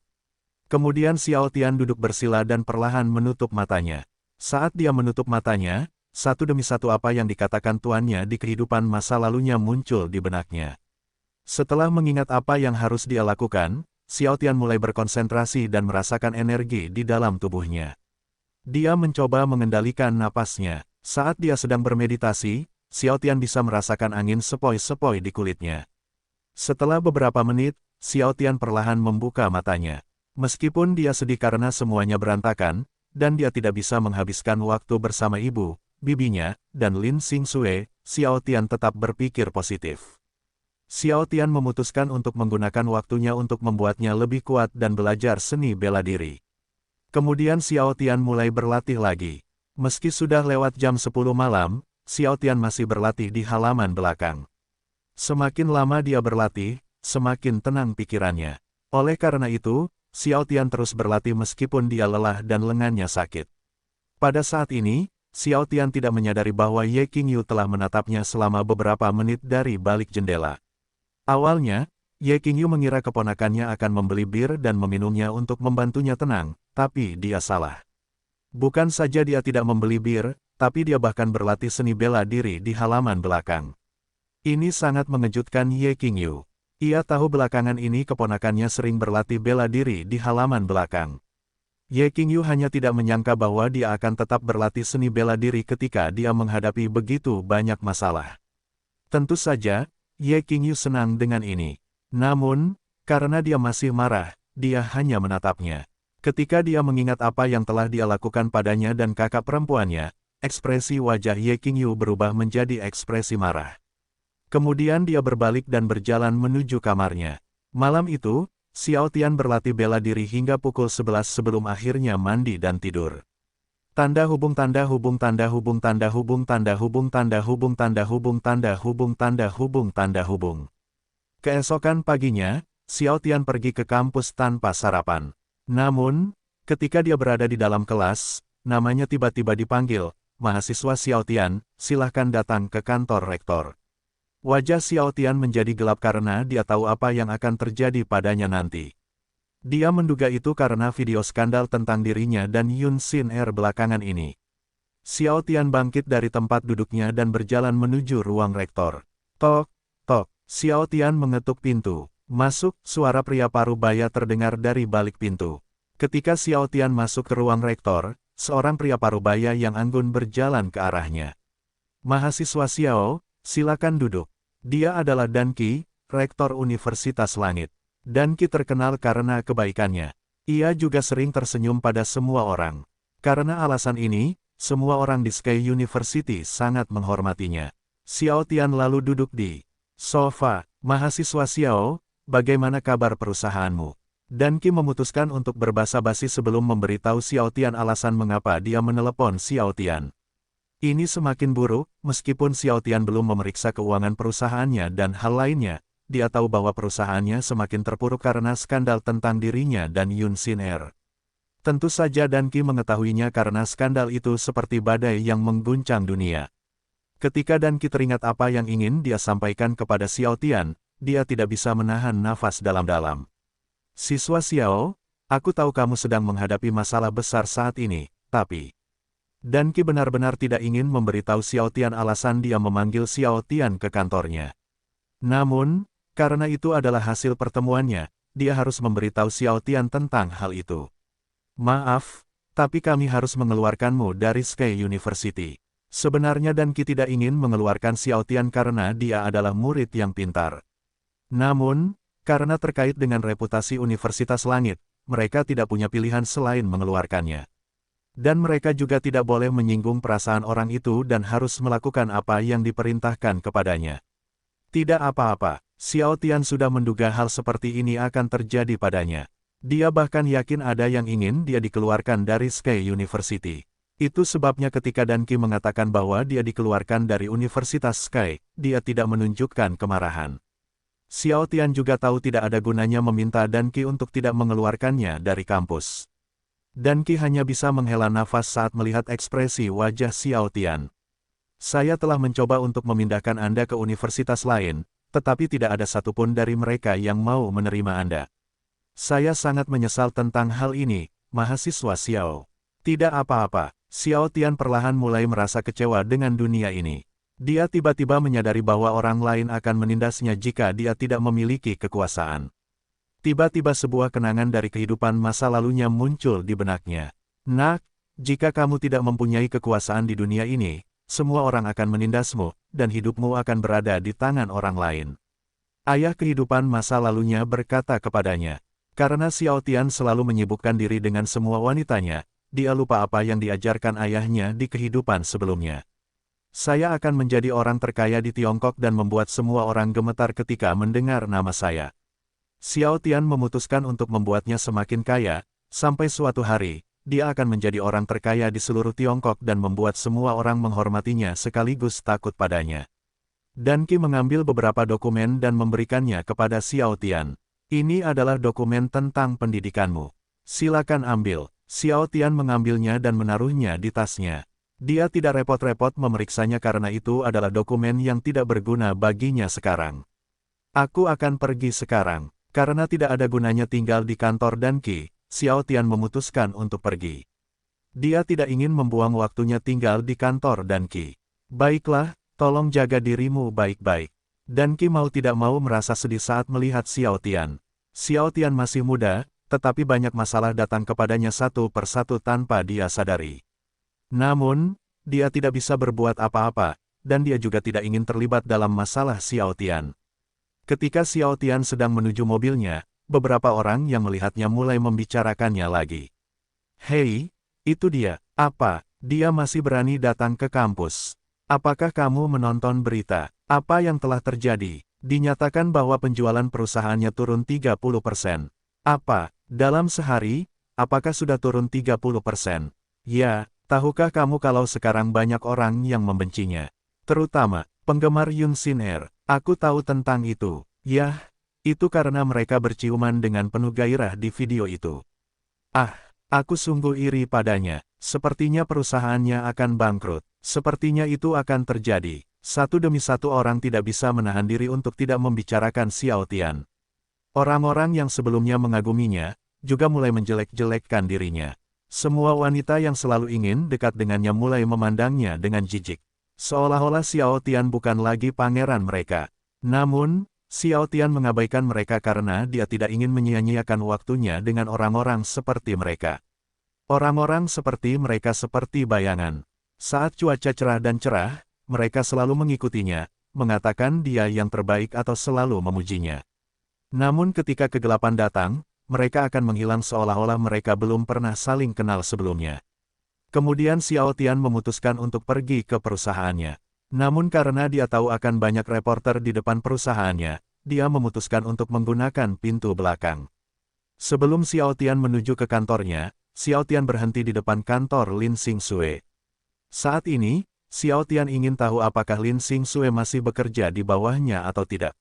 Kemudian Xiao Tian duduk bersila dan perlahan menutup matanya. Saat dia menutup matanya, satu demi satu apa yang dikatakan tuannya di kehidupan masa lalunya muncul di benaknya. Setelah mengingat apa yang harus dia lakukan, Xiao Tian mulai berkonsentrasi dan merasakan energi di dalam tubuhnya. Dia mencoba mengendalikan napasnya. Saat dia sedang bermeditasi, Xiao Tian bisa merasakan angin sepoi-sepoi di kulitnya. Setelah beberapa menit, Xiao Tian perlahan membuka matanya. Meskipun dia sedih karena semuanya berantakan, dan dia tidak bisa menghabiskan waktu bersama ibu, bibinya, dan Lin Xingsue, Xiao Tian tetap berpikir positif. Xiao Tian memutuskan untuk menggunakan waktunya untuk membuatnya lebih kuat dan belajar seni bela diri. Kemudian Xiao Tian mulai berlatih lagi. Meski sudah lewat jam 10 malam, Xiao Tian masih berlatih di halaman belakang. Semakin lama dia berlatih, semakin tenang pikirannya. Oleh karena itu, Xiao Tian terus berlatih meskipun dia lelah dan lengannya sakit. Pada saat ini, Xiao Tian tidak menyadari bahwa Ye Qingyu telah menatapnya selama beberapa menit dari balik jendela. Awalnya, Ye Qingyu mengira keponakannya akan membeli bir dan meminumnya untuk membantunya tenang, tapi dia salah. Bukan saja dia tidak membeli bir, tapi dia bahkan berlatih seni bela diri di halaman belakang. Ini sangat mengejutkan Ye Qingyu. Ia tahu belakangan ini keponakannya sering berlatih bela diri di halaman belakang. Ye Qingyu hanya tidak menyangka bahwa dia akan tetap berlatih seni bela diri ketika dia menghadapi begitu banyak masalah. Tentu saja, Ye Qingyu senang dengan ini. Namun, karena dia masih marah, dia hanya menatapnya. Ketika dia mengingat apa yang telah dia lakukan padanya dan kakak perempuannya, ekspresi wajah Ye Qingyu berubah menjadi ekspresi marah. Kemudian dia berbalik dan berjalan menuju kamarnya. Malam itu, Xiao Tian berlatih bela diri hingga pukul 11 sebelum akhirnya mandi dan tidur. Tanda hubung tanda hubung tanda hubung tanda hubung tanda hubung tanda hubung tanda hubung tanda hubung tanda hubung tanda hubung. Keesokan paginya, Xiao Tian pergi ke kampus tanpa sarapan. Namun, ketika dia berada di dalam kelas, namanya tiba-tiba dipanggil, "Mahasiswa Xiao Tian, silahkan datang ke kantor rektor." Wajah Xiao Tian menjadi gelap karena dia tahu apa yang akan terjadi padanya nanti. Dia menduga itu karena video skandal tentang dirinya dan Yun Xin Er belakangan ini. Xiao Tian bangkit dari tempat duduknya dan berjalan menuju ruang rektor. Tok, tok, Xiao Tian mengetuk pintu. Masuk, suara pria parubaya terdengar dari balik pintu. Ketika Xiao Tian masuk ke ruang rektor, seorang pria parubaya yang anggun berjalan ke arahnya. "Mahasiswa Xiao, silakan duduk." Dia adalah Dan Qi, rektor Universitas Langit. Dan Qi terkenal karena kebaikannya. Ia juga sering tersenyum pada semua orang. Karena alasan ini, semua orang di Sky University sangat menghormatinya. Xiao Tian lalu duduk di sofa. "Mahasiswa Xiao, bagaimana kabar perusahaanmu?" Dan Qi memutuskan untuk berbasa-basi sebelum memberitahu Xiao Tian alasan mengapa dia menelepon Xiao Tian. Ini semakin buruk, meskipun Xiao Tian belum memeriksa keuangan perusahaannya dan hal lainnya, dia tahu bahwa perusahaannya semakin terpuruk karena skandal tentang dirinya dan Yun Xin Er. Tentu saja Dan Qi mengetahuinya karena skandal itu seperti badai yang mengguncang dunia. Ketika Dan Qi teringat apa yang ingin dia sampaikan kepada Xiao Tian, dia tidak bisa menahan nafas dalam-dalam. "Siswa Xiao, aku tahu kamu sedang menghadapi masalah besar saat ini, tapi..." Dan Qi benar-benar tidak ingin memberitahu Xiao Tian alasan dia memanggil Xiao Tian ke kantornya. Namun, karena itu adalah hasil pertemuannya, dia harus memberitahu Xiao Tian tentang hal itu. "Maaf, tapi kami harus mengeluarkanmu dari Sky University." Sebenarnya Dan Qi tidak ingin mengeluarkan Xiao Tian karena dia adalah murid yang pintar. Namun, karena terkait dengan reputasi Universitas Langit, mereka tidak punya pilihan selain mengeluarkannya. Dan mereka juga tidak boleh menyinggung perasaan orang itu dan harus melakukan apa yang diperintahkan kepadanya. Tidak apa-apa, Xiao Tian sudah menduga hal seperti ini akan terjadi padanya. Dia bahkan yakin ada yang ingin dia dikeluarkan dari Sky University. Itu sebabnya ketika Dan Qi mengatakan bahwa dia dikeluarkan dari Universitas Sky, dia tidak menunjukkan kemarahan. Xiao Tian juga tahu tidak ada gunanya meminta Dan Qi untuk tidak mengeluarkannya dari kampus. Dan Qi hanya bisa menghela nafas saat melihat ekspresi wajah Xiao Tian. "Saya telah mencoba untuk memindahkan Anda ke universitas lain, tetapi tidak ada satupun dari mereka yang mau menerima Anda. Saya sangat menyesal tentang hal ini, mahasiswa Xiao." "Tidak apa-apa." Xiao Tian perlahan mulai merasa kecewa dengan dunia ini. Dia tiba-tiba menyadari bahwa orang lain akan menindasnya jika dia tidak memiliki kekuasaan. Tiba-tiba sebuah kenangan dari kehidupan masa lalunya muncul di benaknya. "Nak, jika kamu tidak mempunyai kekuasaan di dunia ini, semua orang akan menindasmu, dan hidupmu akan berada di tangan orang lain." Ayah kehidupan masa lalunya berkata kepadanya. Karena Xiao Tian selalu menyibukkan diri dengan semua wanitanya, dia lupa apa yang diajarkan ayahnya di kehidupan sebelumnya. Saya akan menjadi orang terkaya di Tiongkok dan membuat semua orang gemetar ketika mendengar nama saya. Xiao Tian memutuskan untuk membuatnya semakin kaya, sampai suatu hari, dia akan menjadi orang terkaya di seluruh Tiongkok dan membuat semua orang menghormatinya sekaligus takut padanya. Dan Qi mengambil beberapa dokumen dan memberikannya kepada Xiao Tian. Ini adalah dokumen tentang pendidikanmu. Silakan ambil. Xiao Tian mengambilnya dan menaruhnya di tasnya. Dia tidak repot-repot memeriksanya karena itu adalah dokumen yang tidak berguna baginya sekarang. Aku akan pergi sekarang. Karena tidak ada gunanya tinggal di kantor dan Qi, Xiao Tian memutuskan untuk pergi. Dia tidak ingin membuang waktunya tinggal di kantor dan Qi. Baiklah, tolong jaga dirimu baik-baik. Dan Qi mau tidak mau merasa sedih saat melihat Xiao Tian. Xiao Tian masih muda, tetapi banyak masalah datang kepadanya satu persatu tanpa dia sadari. Namun, dia tidak bisa berbuat apa-apa, dan dia juga tidak ingin terlibat dalam masalah Xiao Tian. Ketika Xiao Tian sedang menuju mobilnya, beberapa orang yang melihatnya mulai membicarakannya lagi. Hei, itu dia, apa, dia masih berani datang ke kampus? Apakah kamu menonton berita? Apa yang telah terjadi? Dinyatakan bahwa penjualan perusahaannya turun 30%. Apa, dalam sehari, apakah sudah turun 30%? Ya, tahukah kamu kalau sekarang banyak orang yang membencinya? Terutama, penggemar Yun Xin Er. Aku tahu tentang itu. Yah, itu karena mereka berciuman dengan penuh gairah di video itu. Ah, aku sungguh iri padanya. Sepertinya perusahaannya akan bangkrut. Sepertinya itu akan terjadi. Satu demi satu orang tidak bisa menahan diri untuk tidak membicarakan Xiao Tian. Orang-orang yang sebelumnya mengaguminya, juga mulai menjelek-jelekkan dirinya. Semua wanita yang selalu ingin dekat dengannya mulai memandangnya dengan jijik. Seolah-olah Xiao Tian bukan lagi pangeran mereka. Namun, Xiao Tian mengabaikan mereka karena dia tidak ingin menyia-nyiakan waktunya dengan orang-orang seperti mereka. Orang-orang seperti mereka seperti bayangan. Saat cuaca cerah dan cerah, mereka selalu mengikutinya, mengatakan dia yang terbaik atau selalu memujinya. Namun ketika kegelapan datang, mereka akan menghilang seolah-olah mereka belum pernah saling kenal sebelumnya. Kemudian Xiao Tian memutuskan untuk pergi ke perusahaannya. Namun karena dia tahu akan banyak reporter di depan perusahaannya, dia memutuskan untuk menggunakan pintu belakang. Sebelum Xiao Tian menuju ke kantornya, Xiao Tian berhenti di depan kantor Lin Xingsue. Saat ini, Xiao Tian ingin tahu apakah Lin Xingsue masih bekerja di bawahnya atau tidak.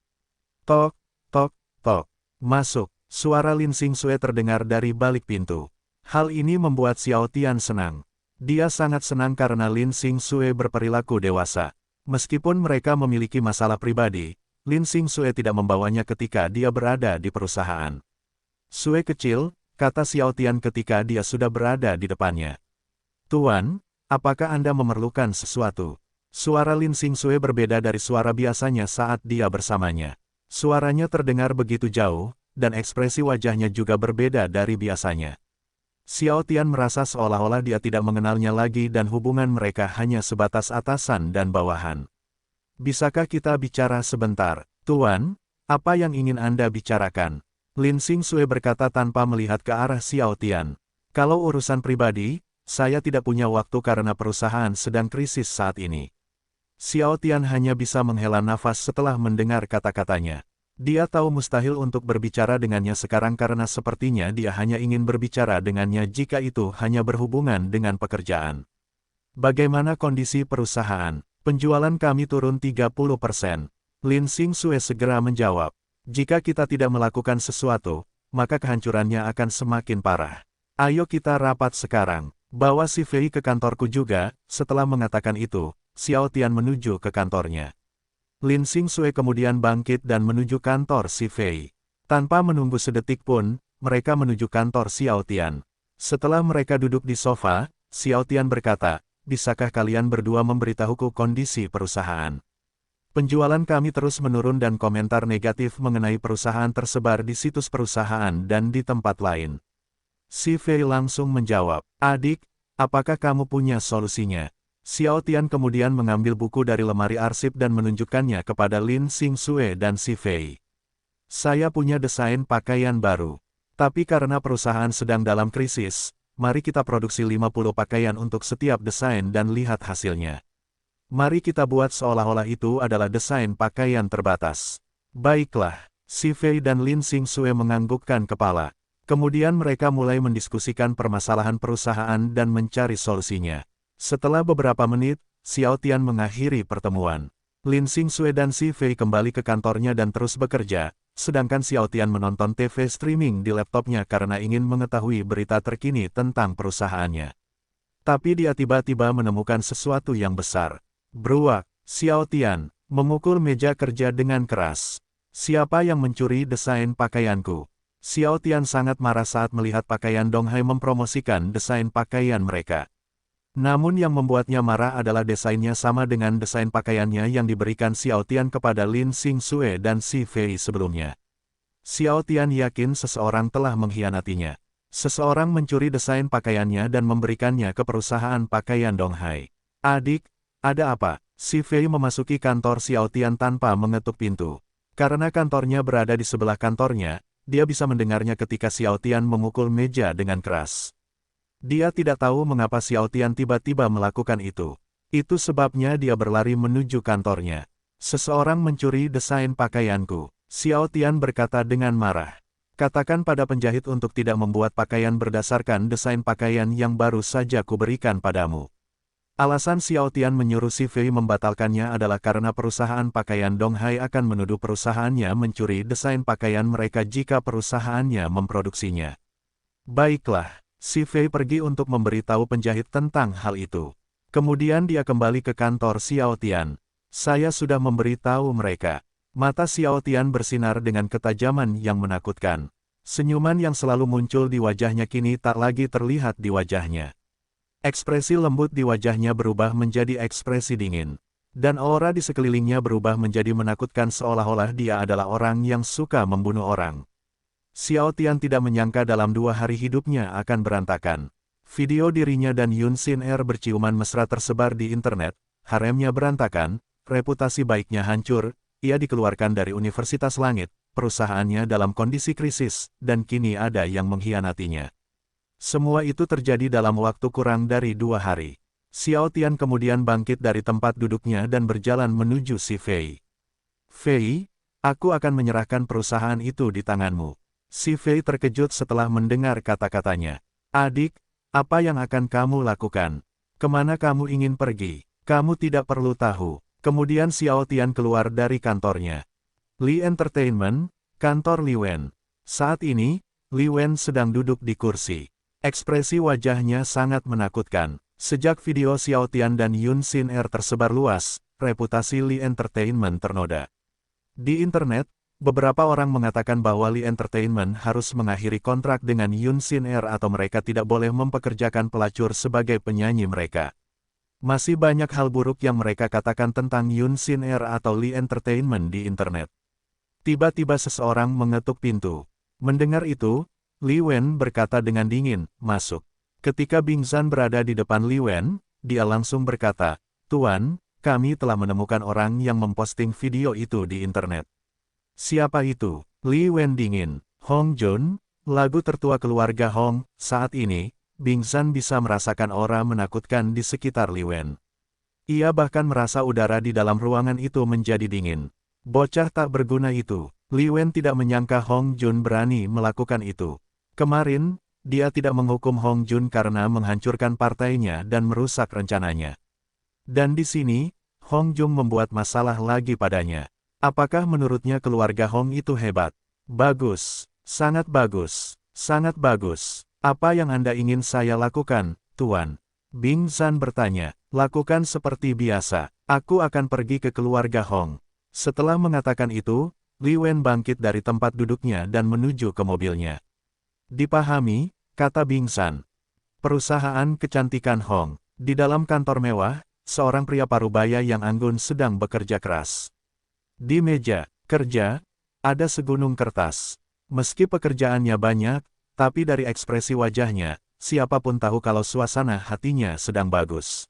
Tok, tok, tok. Masuk. Suara Lin Xingsue terdengar dari balik pintu. Hal ini membuat Xiao Tian senang. Dia sangat senang karena Lin Xingsue berperilaku dewasa. Meskipun mereka memiliki masalah pribadi, Lin Xingsue tidak membawanya ketika dia berada di perusahaan. Sue kecil, kata Xiao Tian ketika dia sudah berada di depannya. Tuan, apakah Anda memerlukan sesuatu? Suara Lin Xingsue berbeda dari suara biasanya saat dia bersamanya. Suaranya terdengar begitu jauh, dan ekspresi wajahnya juga berbeda dari biasanya. Xiao Tian merasa seolah-olah dia tidak mengenalnya lagi dan hubungan mereka hanya sebatas atasan dan bawahan. Bisakah kita bicara sebentar, Tuan? Apa yang ingin Anda bicarakan? Lin Xingsue berkata tanpa melihat ke arah Xiao Tian. Kalau urusan pribadi, saya tidak punya waktu karena perusahaan sedang krisis saat ini. Xiao Tian hanya bisa menghela nafas setelah mendengar kata-katanya. Dia tahu mustahil untuk berbicara dengannya sekarang karena sepertinya dia hanya ingin berbicara dengannya jika itu hanya berhubungan dengan pekerjaan. Bagaimana kondisi perusahaan? Penjualan kami turun 30%. Lin Xingsue segera menjawab. Jika kita tidak melakukan sesuatu, maka kehancurannya akan semakin parah. Ayo kita rapat sekarang. Bawa si Fei ke kantorku juga. Setelah mengatakan itu, Xiao Tian menuju ke kantornya. Lin Xingsue kemudian bangkit dan menuju kantor si Fei. Tanpa menunggu sedetik pun, mereka menuju kantor Xiao Tian. Setelah mereka duduk di sofa, Xiao Tian berkata, bisakah kalian berdua memberitahuku kondisi perusahaan? Penjualan kami terus menurun dan komentar negatif mengenai perusahaan tersebar di situs perusahaan dan di tempat lain. Si Fei langsung menjawab, adik, apakah kamu punya solusinya? Xiao Tian kemudian mengambil buku dari lemari arsip dan menunjukkannya kepada Lin Xingsue dan si Fei. Saya punya desain pakaian baru. Tapi karena perusahaan sedang dalam krisis, mari kita produksi 50 pakaian untuk setiap desain dan lihat hasilnya. Mari kita buat seolah-olah itu adalah desain pakaian terbatas. Baiklah, Si Fei dan Lin Xingsue menganggukkan kepala. Kemudian mereka mulai mendiskusikan permasalahan perusahaan dan mencari solusinya. Setelah beberapa menit, Xiao Tian mengakhiri pertemuan. Lin Xingsue dan Si Fei kembali ke kantornya dan terus bekerja, sedangkan Xiao Tian menonton TV streaming di laptopnya karena ingin mengetahui berita terkini tentang perusahaannya. Tapi dia tiba-tiba menemukan sesuatu yang besar. Beruak, Xiao Tian memukul meja kerja dengan keras. Siapa yang mencuri desain pakaianku? Xiao Tian sangat marah saat melihat pakaian Donghai mempromosikan desain pakaian mereka. Namun yang membuatnya marah adalah desainnya sama dengan desain pakaiannya yang diberikan Xiao Tian kepada Lin Xingsue dan Si Fei sebelumnya. Xiao Tian yakin seseorang telah mengkhianatinya. Seseorang mencuri desain pakaiannya dan memberikannya ke perusahaan pakaian Donghai. Adik, ada apa? Si Fei memasuki kantor Xiao Tian tanpa mengetuk pintu. Karena kantornya berada di sebelah kantornya, dia bisa mendengarnya ketika Xiao Tian memukul meja dengan keras. Dia tidak tahu mengapa Xiao Tian tiba-tiba melakukan itu. Itu sebabnya dia berlari menuju kantornya. Seseorang mencuri desain pakaianku. Xiao Tian berkata dengan marah. Katakan pada penjahit untuk tidak membuat pakaian berdasarkan desain pakaian yang baru saja kuberikan padamu. Alasan Xiao Tian menyuruh Si Fei membatalkannya adalah karena perusahaan pakaian Donghai akan menuduh perusahaannya mencuri desain pakaian mereka jika perusahaannya memproduksinya. Baiklah, Si Fei pergi untuk memberitahu penjahit tentang hal itu. Kemudian dia kembali ke kantor Xiao Tian. Saya sudah memberitahu mereka. Mata Xiao Tian bersinar dengan ketajaman yang menakutkan. Senyuman yang selalu muncul di wajahnya kini tak lagi terlihat di wajahnya. Ekspresi lembut di wajahnya berubah menjadi ekspresi dingin. Dan aura di sekelilingnya berubah menjadi menakutkan seolah-olah dia adalah orang yang suka membunuh orang. Xiao Tian tidak menyangka dalam 2 hari hidupnya akan berantakan. Video dirinya dan Yun Xin Er berciuman mesra tersebar di internet, haremnya berantakan, reputasi baiknya hancur, ia dikeluarkan dari Universitas Langit, perusahaannya dalam kondisi krisis, dan kini ada yang mengkhianatinya. Semua itu terjadi dalam waktu kurang dari 2 hari. Xiao Tian kemudian bangkit dari tempat duduknya dan berjalan menuju Si Fei. Fei, aku akan menyerahkan perusahaan itu di tanganmu. Si Fei terkejut setelah mendengar kata-katanya. Adik, apa yang akan kamu lakukan? Kemana kamu ingin pergi? Kamu tidak perlu tahu. Kemudian Xiao Tian keluar dari kantornya. Li Entertainment, kantor Li Wen. Saat ini, Li Wen sedang duduk di kursi. Ekspresi wajahnya sangat menakutkan. Sejak video Xiao Tian dan Yun Xin Er tersebar luas, reputasi Li Entertainment ternoda. Di internet, beberapa orang mengatakan bahwa Li Entertainment harus mengakhiri kontrak dengan Yun Xin Er atau mereka tidak boleh mempekerjakan pelacur sebagai penyanyi mereka. Masih banyak hal buruk yang mereka katakan tentang Yun Xin Er atau Li Entertainment di internet. Tiba-tiba seseorang mengetuk pintu. Mendengar itu, Li Wen berkata dengan dingin, masuk. Ketika Bing Zhan berada di depan Li Wen, dia langsung berkata, Tuan, kami telah menemukan orang yang memposting video itu di internet. Siapa itu? Li Wen dingin. Hong Jun, lagu tertua keluarga Hong. Saat ini, Bing Zhan bisa merasakan aura menakutkan di sekitar Li Wen. Ia bahkan merasa udara di dalam ruangan itu menjadi dingin. Bocah tak berguna itu. Li Wen tidak menyangka Hong Jun berani melakukan itu. Kemarin, dia tidak menghukum Hong Jun karena menghancurkan partainya dan merusak rencananya. Dan di sini, Hong Jun membuat masalah lagi padanya. Apakah menurutnya keluarga Hong itu hebat? Bagus, sangat bagus, sangat bagus. Apa yang Anda ingin saya lakukan, Tuan? Bing Zhan bertanya. Lakukan seperti biasa. Aku akan pergi ke keluarga Hong. Setelah mengatakan itu, Li Wen bangkit dari tempat duduknya dan menuju ke mobilnya. Dipahami, kata Bing Zhan. Perusahaan kecantikan Hong. Di dalam kantor mewah, seorang pria parubaya yang anggun sedang bekerja keras. Di meja kerja, ada segunung kertas. Meski pekerjaannya banyak, tapi dari ekspresi wajahnya, siapapun tahu kalau suasana hatinya sedang bagus.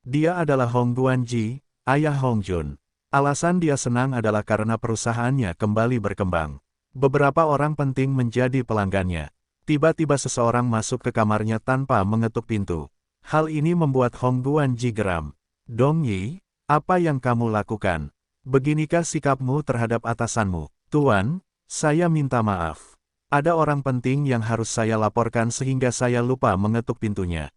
Dia adalah Hong Guanji, ayah Hong Jun. Alasan dia senang adalah karena perusahaannya kembali berkembang. Beberapa orang penting menjadi pelanggannya. Tiba-tiba seseorang masuk ke kamarnya tanpa mengetuk pintu. Hal ini membuat Hong Guanji geram. Dong Yi, Apa yang kamu lakukan? Beginikah sikapmu terhadap atasanmu? Tuan, saya minta maaf. Ada orang penting yang harus saya laporkan sehingga saya lupa mengetuk pintunya.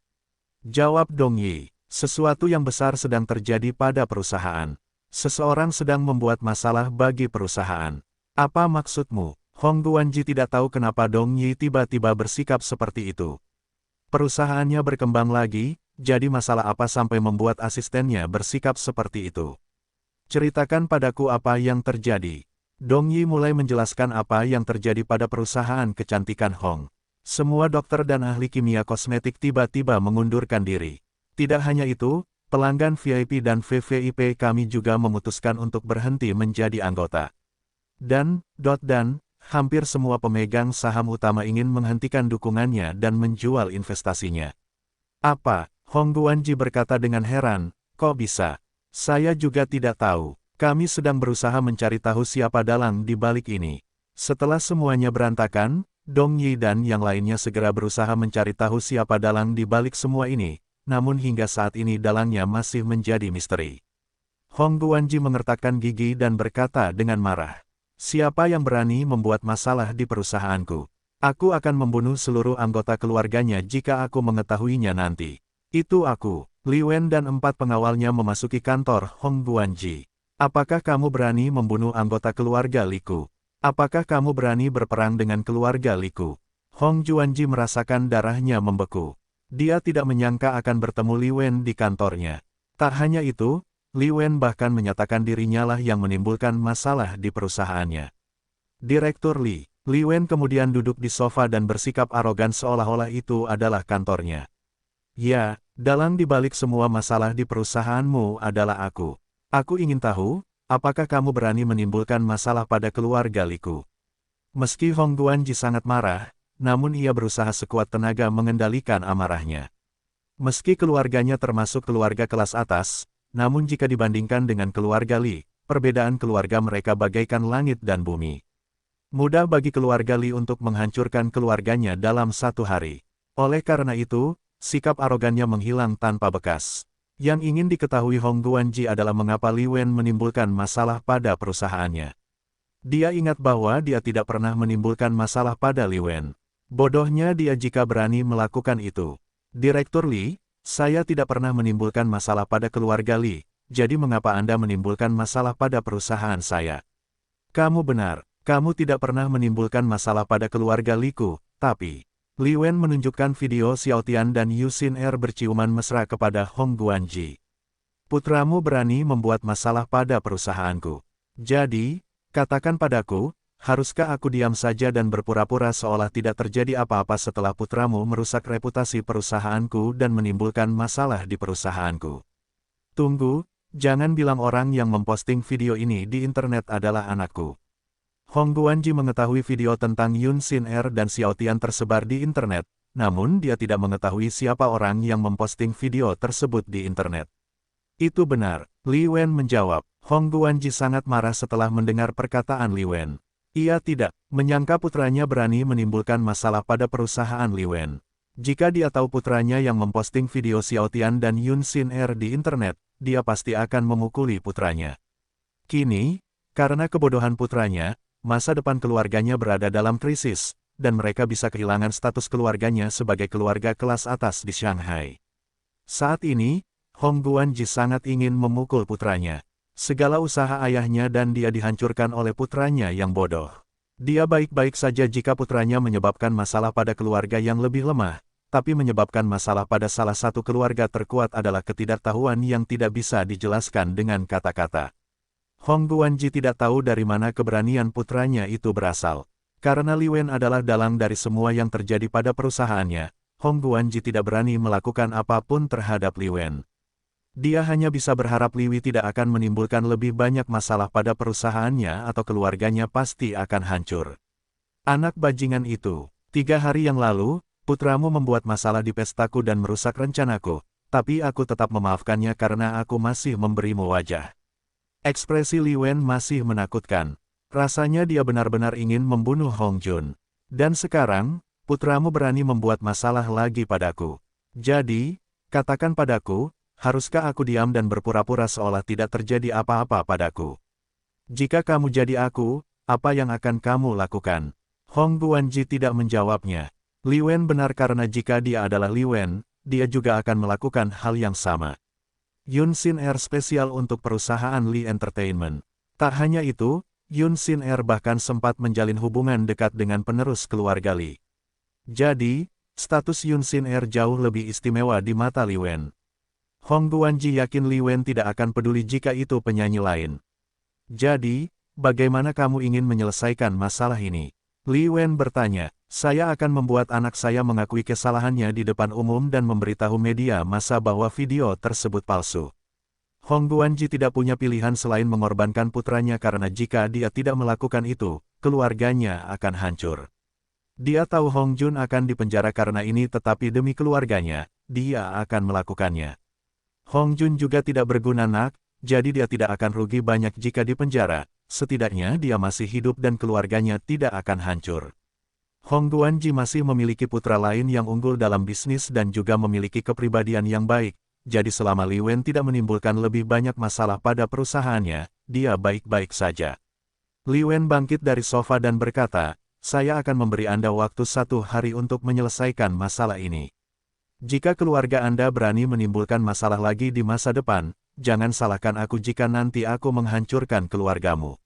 Jawab Dong Yi. Sesuatu yang besar sedang terjadi pada perusahaan. Seseorang sedang membuat masalah bagi perusahaan. Apa maksudmu? Hong Guanji tidak tahu kenapa Dong Yi tiba-tiba bersikap seperti itu. Perusahaannya berkembang lagi, jadi masalah apa sampai membuat asistennya bersikap seperti itu? Ceritakan padaku apa yang terjadi. Dong Yi mulai menjelaskan apa yang terjadi pada perusahaan kecantikan Hong. Semua dokter dan ahli kimia kosmetik tiba-tiba mengundurkan diri. Tidak hanya itu, pelanggan VIP dan VVIP kami juga memutuskan untuk berhenti menjadi anggota. Dan, hampir semua pemegang saham utama ingin menghentikan dukungannya dan menjual investasinya. Apa? Hong Guanji berkata dengan heran, kok bisa? Saya juga tidak tahu. Kami sedang berusaha mencari tahu siapa dalang di balik ini. Setelah semuanya berantakan, Dong Yi dan yang lainnya segera berusaha mencari tahu siapa dalang di balik semua ini, namun hingga saat ini dalangnya masih menjadi misteri. Hong Guanji mengertakkan gigi dan berkata dengan marah, siapa yang berani membuat masalah di perusahaanku? Aku akan membunuh seluruh anggota keluarganya jika aku mengetahuinya nanti. Itu aku. Li Wen dan 4 pengawalnya memasuki kantor Hong Guanji. Apakah kamu berani membunuh anggota keluarga Liku? Apakah kamu berani berperang dengan keluarga Liku? Hong Guanji merasakan darahnya membeku. Dia tidak menyangka akan bertemu Li Wen di kantornya. Tak hanya itu, Li Wen bahkan menyatakan dirinya lah yang menimbulkan masalah di perusahaannya. Direktur Li Wen kemudian duduk di sofa dan bersikap arogan seolah-olah itu adalah kantornya. Ya, dalang di balik semua masalah di perusahaanmu adalah aku. Aku ingin tahu, apakah kamu berani menimbulkan masalah pada keluarga Liku? Meski Hong Guanji sangat marah, namun ia berusaha sekuat tenaga mengendalikan amarahnya. Meski keluarganya termasuk keluarga kelas atas, namun jika dibandingkan dengan keluarga Li, perbedaan keluarga mereka bagaikan langit dan bumi. Mudah bagi keluarga Li untuk menghancurkan keluarganya dalam satu hari. Oleh karena itu, sikap arogannya menghilang tanpa bekas. Yang ingin diketahui Hong Guanji adalah mengapa Li Wen menimbulkan masalah pada perusahaannya. Dia ingat bahwa dia tidak pernah menimbulkan masalah pada Li Wen. Bodohnya dia jika berani melakukan itu. Direktur Li, saya tidak pernah menimbulkan masalah pada keluarga Li, jadi mengapa Anda menimbulkan masalah pada perusahaan saya? Kamu benar, kamu tidak pernah menimbulkan masalah pada keluarga Liku, tapi... Li Wen menunjukkan video Xiao Tian dan Yu Xin Er berciuman mesra kepada Hong Guanji. Putramu berani membuat masalah pada perusahaanku. Jadi, katakan padaku, haruskah aku diam saja dan berpura-pura seolah tidak terjadi apa-apa setelah putramu merusak reputasi perusahaanku dan menimbulkan masalah di perusahaanku? Tunggu, jangan bilang orang yang memposting video ini di internet adalah anakku. Hong Guanji mengetahui video tentang Yun Xin Er dan Xiao Tian tersebar di internet, namun dia tidak mengetahui siapa orang yang memposting video tersebut di internet. Itu benar, Li Wen menjawab. Hong Guanji sangat marah setelah mendengar perkataan Li Wen. Ia tidak menyangka putranya berani menimbulkan masalah pada perusahaan Li Wen. Jika dia tahu putranya yang memposting video Xiao Tian dan Yun Xin Er di internet, dia pasti akan memukuli putranya. Kini, karena kebodohan putranya, masa depan keluarganya berada dalam krisis, dan mereka bisa kehilangan status keluarganya sebagai keluarga kelas atas di Shanghai. Saat ini, Hong Guanji sangat ingin memukul putranya. Segala usaha ayahnya dan dia dihancurkan oleh putranya yang bodoh. Dia baik-baik saja jika putranya menyebabkan masalah pada keluarga yang lebih lemah, tapi menyebabkan masalah pada salah satu keluarga terkuat adalah ketidaktahuan yang tidak bisa dijelaskan dengan kata-kata. Hong Guanji tidak tahu dari mana keberanian putranya itu berasal. Karena Li Wen adalah dalang dari semua yang terjadi pada perusahaannya, Hong Guanji tidak berani melakukan apapun terhadap Li Wen. Dia hanya bisa berharap Li Wen tidak akan menimbulkan lebih banyak masalah pada perusahaannya atau keluarganya pasti akan hancur. Anak bajingan itu, 3 hari yang lalu, putramu membuat masalah di pestaku dan merusak rencanaku, tapi aku tetap memaafkannya karena aku masih memberimu wajah. Ekspresi Li Wen masih menakutkan. Rasanya dia benar-benar ingin membunuh Hong Jun. Dan sekarang, putramu berani membuat masalah lagi padaku. Jadi, katakan padaku, haruskah aku diam dan berpura-pura seolah tidak terjadi apa-apa padaku? Jika kamu jadi aku, apa yang akan kamu lakukan? Hong Guanji tidak menjawabnya. Li Wen benar karena jika dia adalah Li Wen, dia juga akan melakukan hal yang sama. Yun Xin Air spesial untuk perusahaan Li Entertainment. Tak hanya itu, Yun Xin Air bahkan sempat menjalin hubungan dekat dengan penerus keluarga Li. Jadi, status Yun Xin Air jauh lebih istimewa di mata Li Wen. Hong Guanji yakin Li Wen tidak akan peduli jika itu penyanyi lain. Jadi, bagaimana kamu ingin menyelesaikan masalah ini? Li Wen bertanya, saya akan membuat anak saya mengakui kesalahannya di depan umum dan memberitahu media massa bahwa video tersebut palsu. Hong Guanji tidak punya pilihan selain mengorbankan putranya karena jika dia tidak melakukan itu, keluarganya akan hancur. Dia tahu Hong Jun akan dipenjara karena ini tetapi demi keluarganya, dia akan melakukannya. Hong Jun juga tidak berguna nak, jadi dia tidak akan rugi banyak jika dipenjara. Setidaknya dia masih hidup dan keluarganya tidak akan hancur. Hong Guanji masih memiliki putra lain yang unggul dalam bisnis dan juga memiliki kepribadian yang baik, jadi selama Li Wen tidak menimbulkan lebih banyak masalah pada perusahaannya, dia baik-baik saja. Li Wen bangkit dari sofa dan berkata, saya akan memberi Anda waktu 1 hari untuk menyelesaikan masalah ini. Jika keluarga Anda berani menimbulkan masalah lagi di masa depan, jangan salahkan aku jika nanti aku menghancurkan keluargamu.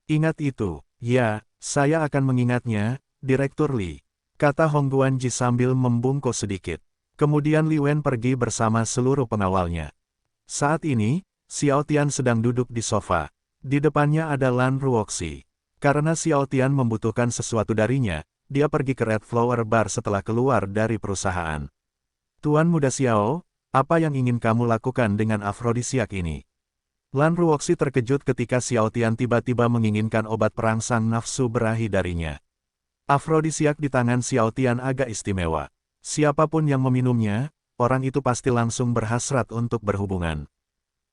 Ingat itu, ya, saya akan mengingatnya, Direktur Li, kata Hong Guanji sambil membungkuk sedikit. Kemudian Li Wen pergi bersama seluruh pengawalnya. Saat ini, Xiao Tian sedang duduk di sofa. Di depannya ada Lan Ruoxi. Karena Xiao Tian membutuhkan sesuatu darinya, dia pergi ke Red Flower Bar setelah keluar dari perusahaan. Tuan Muda Xiao, apa yang ingin kamu lakukan dengan afrodisiak ini? Lan Ruoxi terkejut ketika Xiao Tian tiba-tiba menginginkan obat perangsang nafsu berahi darinya. Afrodisiak di tangan Xiao Tian agak istimewa. Siapapun yang meminumnya, orang itu pasti langsung berhasrat untuk berhubungan.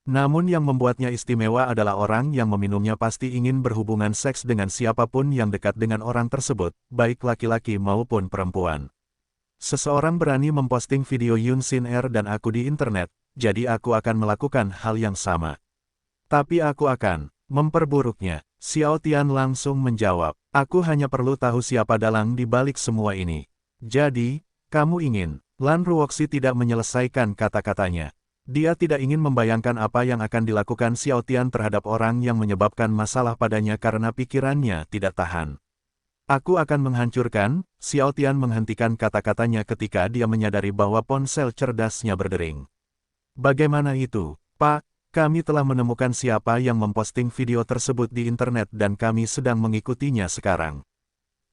Namun yang membuatnya istimewa adalah orang yang meminumnya pasti ingin berhubungan seks dengan siapapun yang dekat dengan orang tersebut, baik laki-laki maupun perempuan. Seseorang berani memposting video Yun Xin Air dan aku di internet, jadi aku akan melakukan hal yang sama. Tapi aku akan memperburuknya. Xiao Tian langsung menjawab, aku hanya perlu tahu siapa dalang di balik semua ini. Jadi, kamu ingin? Lan Ruoxi tidak menyelesaikan kata-katanya. Dia tidak ingin membayangkan apa yang akan dilakukan Xiao Tian terhadap orang yang menyebabkan masalah padanya karena pikirannya tidak tahan. Aku akan menghancurkan, Xiao Tian menghentikan kata-katanya ketika dia menyadari bahwa ponsel cerdasnya berdering. Bagaimana itu, Pak? Kami telah menemukan siapa yang memposting video tersebut di internet dan kami sedang mengikutinya sekarang.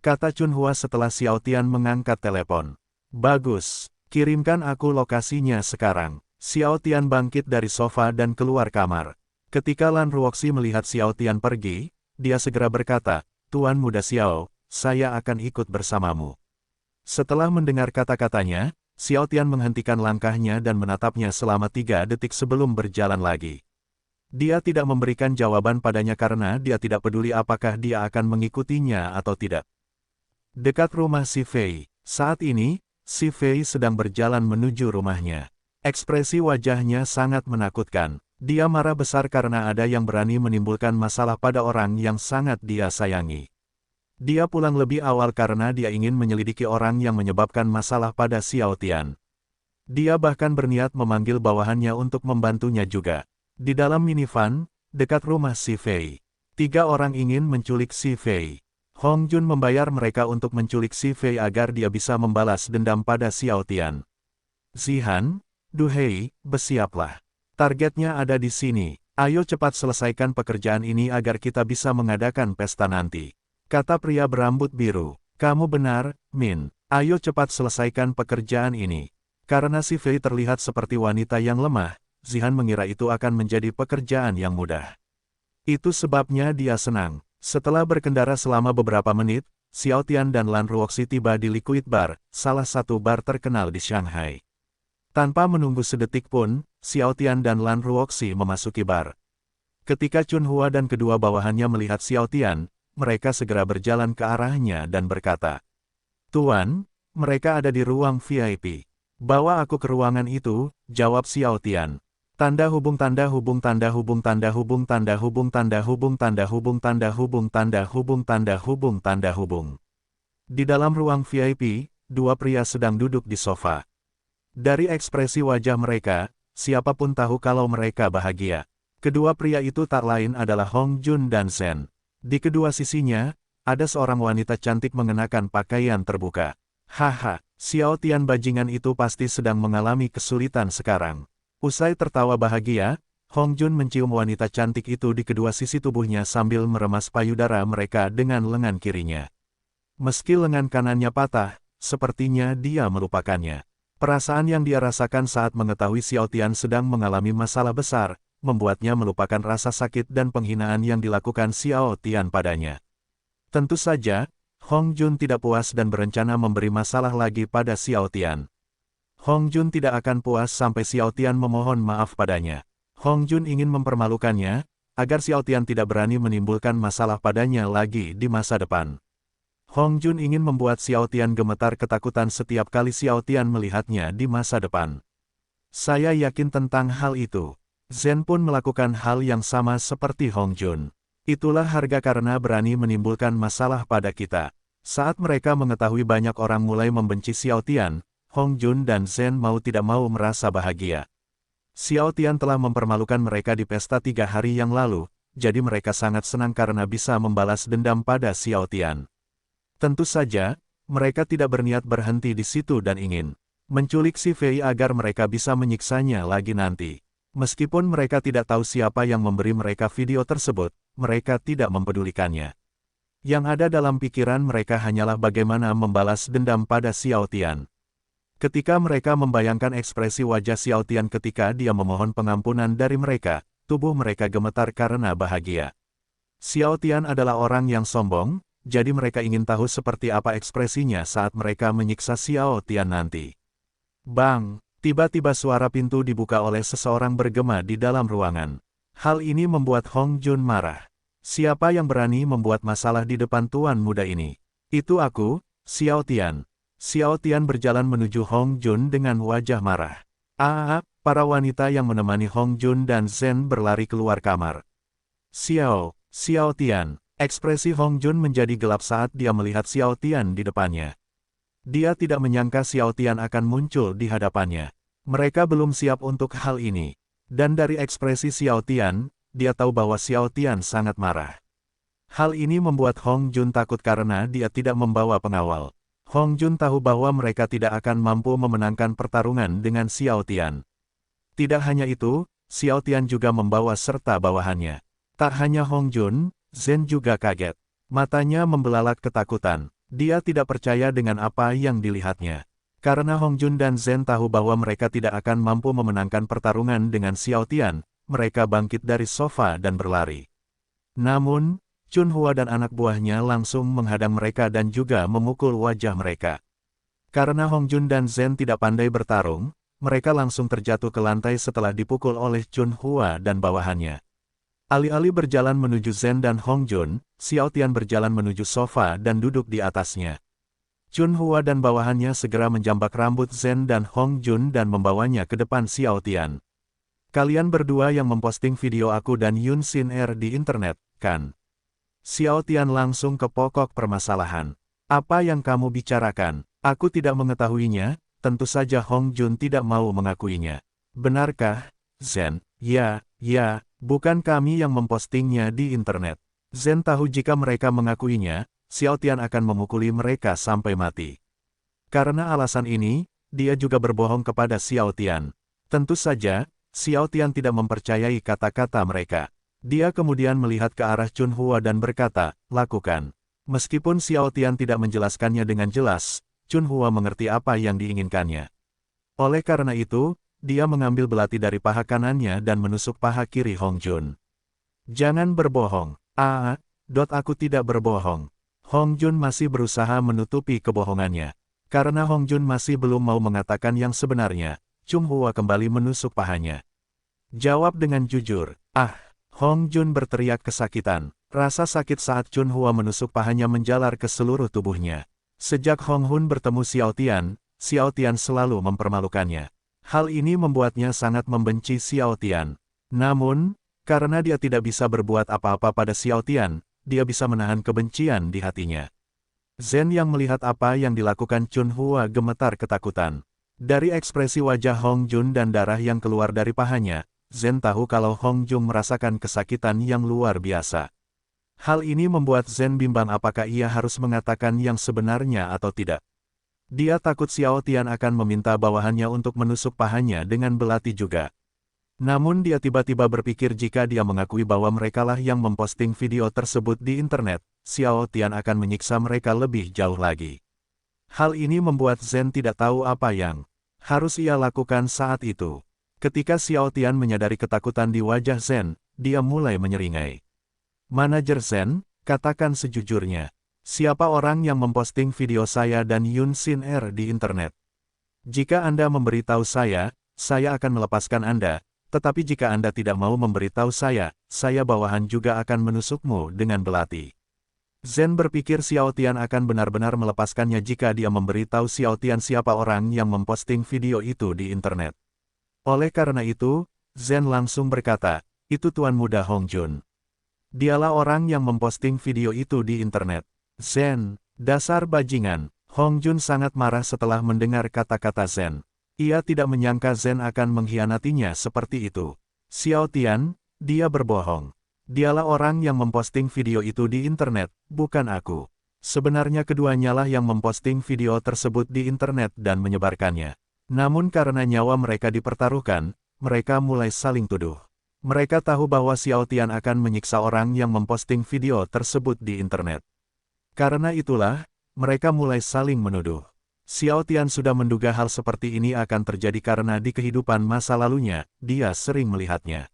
Kata Chunhua setelah Xiao Tian mengangkat telepon. Bagus, kirimkan aku lokasinya sekarang. Xiao Tian bangkit dari sofa dan keluar kamar. Ketika Lan Ruoxi melihat Xiao Tian pergi, dia segera berkata, Tuan Muda Xiao, saya akan ikut bersamamu. Setelah mendengar kata-katanya, Xiao Tian menghentikan langkahnya dan menatapnya selama 3 detik sebelum berjalan lagi. Dia tidak memberikan jawaban padanya karena dia tidak peduli apakah dia akan mengikutinya atau tidak. Dekat rumah Si Fei, saat ini, Si Fei sedang berjalan menuju rumahnya. Ekspresi wajahnya sangat menakutkan. Dia marah besar karena ada yang berani menimbulkan masalah pada orang yang sangat dia sayangi. Dia pulang lebih awal karena dia ingin menyelidiki orang yang menyebabkan masalah pada Xiao Tian. Dia bahkan berniat memanggil bawahannya untuk membantunya juga. Di dalam minivan, dekat rumah Si Fei, 3 orang ingin menculik Si Fei. Hong Jun membayar mereka untuk menculik Si Fei agar dia bisa membalas dendam pada Xiao Tian. Zihan, duhei, bersiaplah. Targetnya ada di sini. Ayo cepat selesaikan pekerjaan ini agar kita bisa mengadakan pesta nanti. Kata pria berambut biru, kamu benar, Min. Ayo cepat selesaikan pekerjaan ini. Karena Si Fei terlihat seperti wanita yang lemah, Zihan mengira itu akan menjadi pekerjaan yang mudah. Itu sebabnya dia senang. Setelah berkendara selama beberapa menit, Xiao Tian dan Lan Ruoxi tiba di Liquid Bar, salah satu bar terkenal di Shanghai. Tanpa menunggu sedetik pun, Xiao Tian dan Lan Ruoxi memasuki bar. Ketika Chunhua dan kedua bawahannya melihat Xiao Tian, mereka segera berjalan ke arahnya dan berkata, Tuan, mereka ada di ruang VIP. Bawa aku ke ruangan itu, jawab Xiao Tian. Tanda hubung tanda hubung tanda hubung tanda hubung tanda hubung tanda hubung tanda hubung tanda hubung tanda hubung tanda hubung tanda hubung. Di dalam ruang VIP, dua pria sedang duduk di sofa. Dari ekspresi wajah mereka, siapapun tahu kalau mereka bahagia. Kedua pria itu tak lain adalah Hong Jun dan Zhen. Di kedua sisinya, ada seorang wanita cantik mengenakan pakaian terbuka. Haha, Xiao Tian bajingan itu pasti sedang mengalami kesulitan sekarang. Usai tertawa bahagia, Hong Jun mencium wanita cantik itu di kedua sisi tubuhnya sambil meremas payudara mereka dengan lengan kirinya. Meski lengan kanannya patah, sepertinya dia melupakannya. Perasaan yang dia rasakan saat mengetahui Xiao Tian sedang mengalami masalah besar, membuatnya melupakan rasa sakit dan penghinaan yang dilakukan Xiao Tian padanya. Tentu saja, Hong Jun tidak puas dan berencana memberi masalah lagi pada Xiao Tian. Hong Jun tidak akan puas sampai Xiao Tian memohon maaf padanya. Hong Jun ingin mempermalukannya, agar Xiao Tian tidak berani menimbulkan masalah padanya lagi di masa depan. Hong Jun ingin membuat Xiao Tian gemetar ketakutan setiap kali Xiao Tian melihatnya di masa depan. Saya yakin tentang hal itu. Zhen pun melakukan hal yang sama seperti Hong Jun. Itulah harga karena berani menimbulkan masalah pada kita. Saat mereka mengetahui banyak orang mulai membenci Xiao Tian, Hong Jun dan Zhen mau tidak mau merasa bahagia. Xiao Tian telah mempermalukan mereka di pesta 3 hari yang lalu, jadi mereka sangat senang karena bisa membalas dendam pada Xiao Tian. Tentu saja, mereka tidak berniat berhenti di situ dan ingin menculik si Fei agar mereka bisa menyiksanya lagi nanti. Meskipun mereka tidak tahu siapa yang memberi mereka video tersebut, mereka tidak mempedulikannya. Yang ada dalam pikiran mereka hanyalah bagaimana membalas dendam pada Xiao Tian. Ketika mereka membayangkan ekspresi wajah Xiao Tian ketika dia memohon pengampunan dari mereka, tubuh mereka gemetar karena bahagia. Xiao Tian adalah orang yang sombong, jadi mereka ingin tahu seperti apa ekspresinya saat mereka menyiksa Xiao Tian nanti. Bang! Tiba-tiba suara pintu dibuka oleh seseorang bergema di dalam ruangan. Hal ini membuat Hong Jun marah. Siapa yang berani membuat masalah di depan tuan muda ini? Itu aku, Xiao Tian. Xiao Tian berjalan menuju Hong Jun dengan wajah marah. Para wanita yang menemani Hong Jun dan Zhen berlari keluar kamar. Xiao Tian. Ekspresi Hong Jun menjadi gelap saat dia melihat Xiao Tian di depannya. Dia tidak menyangka Xiao Tian akan muncul di hadapannya. Mereka belum siap untuk hal ini. Dan dari ekspresi Xiao Tian, dia tahu bahwa Xiao Tian sangat marah. Hal ini membuat Hong Jun takut karena dia tidak membawa pengawal. Hong Jun tahu bahwa mereka tidak akan mampu memenangkan pertarungan dengan Xiao Tian. Tidak hanya itu, Xiao Tian juga membawa serta bawahannya. Tak hanya Hong Jun, Zhen juga kaget. Matanya membelalak ketakutan. Dia tidak percaya dengan apa yang dilihatnya. Karena Hong Jun dan Zhen tahu bahwa mereka tidak akan mampu memenangkan pertarungan dengan Xiao Tian, mereka bangkit dari sofa dan berlari. Namun, Chun Hua dan anak buahnya langsung menghadang mereka dan juga memukul wajah mereka. Karena Hong Jun dan Zhen tidak pandai bertarung, mereka langsung terjatuh ke lantai setelah dipukul oleh Chun Hua dan bawahannya. Alih-alih berjalan menuju Zhen dan Hong Jun, Xiao Tian berjalan menuju sofa dan duduk di atasnya. Chun Hua dan bawahannya segera menjambak rambut Zhen dan Hong Jun dan membawanya ke depan Xiao Tian. Kalian berdua yang memposting video aku dan Yun Xin Er di internet, kan? Xiao Tian langsung ke pokok permasalahan. Apa yang kamu bicarakan? Aku tidak mengetahuinya, tentu saja Hong Jun tidak mau mengakuinya. Benarkah, Zhen? Ya, bukan kami yang mempostingnya di internet. Zhen tahu jika mereka mengakuinya, Xiao Tian akan memukuli mereka sampai mati. Karena alasan ini, dia juga berbohong kepada Xiao Tian. Tentu saja, Xiao Tian tidak mempercayai kata-kata mereka. Dia kemudian melihat ke arah Chun Hua dan berkata, lakukan. Meskipun Xiao Tian tidak menjelaskannya dengan jelas, Chun Hua mengerti apa yang diinginkannya. Oleh karena itu, dia mengambil belati dari paha kanannya dan menusuk paha kiri Hong Jun. Jangan berbohong. Aku tidak berbohong. Hong Jun masih berusaha menutupi kebohongannya. Karena Hong Jun masih belum mau mengatakan yang sebenarnya, Chun Hua kembali menusuk pahanya. Jawab dengan jujur. Hong Jun berteriak kesakitan. Rasa sakit saat Chun Hua menusuk pahanya menjalar ke seluruh tubuhnya. Sejak Hong Hun bertemu Xiao Tian, Xiao Tian selalu mempermalukannya. Hal ini membuatnya sangat membenci Xiao Tian. Namun, karena dia tidak bisa berbuat apa-apa pada Xiao Tian, dia bisa menahan kebencian di hatinya. Zhen yang melihat apa yang dilakukan Chun Hua gemetar ketakutan. Dari ekspresi wajah Hong Jun dan darah yang keluar dari pahanya, Zhen tahu kalau Hong Jun merasakan kesakitan yang luar biasa. Hal ini membuat Zhen bimbang apakah ia harus mengatakan yang sebenarnya atau tidak. Dia takut Xiao Tian akan meminta bawahannya untuk menusuk pahanya dengan belati juga. Namun dia tiba-tiba berpikir jika dia mengakui bahwa merekalah yang memposting video tersebut di internet, Xiao Tian akan menyiksa mereka lebih jauh lagi. Hal ini membuat Zhen tidak tahu apa yang harus ia lakukan saat itu. Ketika Xiao Tian menyadari ketakutan di wajah Zhen, dia mulai menyeringai. Manajer Zhen, katakan sejujurnya. Siapa orang yang memposting video saya dan Yun Xin Er di internet? Jika Anda memberitahu saya akan melepaskan Anda. Tetapi jika Anda tidak mau memberitahu saya bawahan juga akan menusukmu dengan belati. Zhen berpikir Xiao Tian akan benar-benar melepaskannya jika dia memberitahu Xiao Tian siapa orang yang memposting video itu di internet. Oleh karena itu, Zhen langsung berkata, itu Tuan Muda Hong Jun. Dialah orang yang memposting video itu di internet. Zhen, dasar bajingan. Hong Jun sangat marah setelah mendengar kata-kata Zhen. Ia tidak menyangka Zhen akan mengkhianatinya seperti itu. Xiao Tian, dia berbohong. Dialah orang yang memposting video itu di internet, bukan aku. Sebenarnya keduanya lah yang memposting video tersebut di internet dan menyebarkannya. Namun karena nyawa mereka dipertaruhkan, mereka mulai saling tuduh. Mereka tahu bahwa Xiao Tian akan menyiksa orang yang memposting video tersebut di internet. Karena itulah, mereka mulai saling menuduh. Xiao Tian sudah menduga hal seperti ini akan terjadi karena di kehidupan masa lalunya, dia sering melihatnya.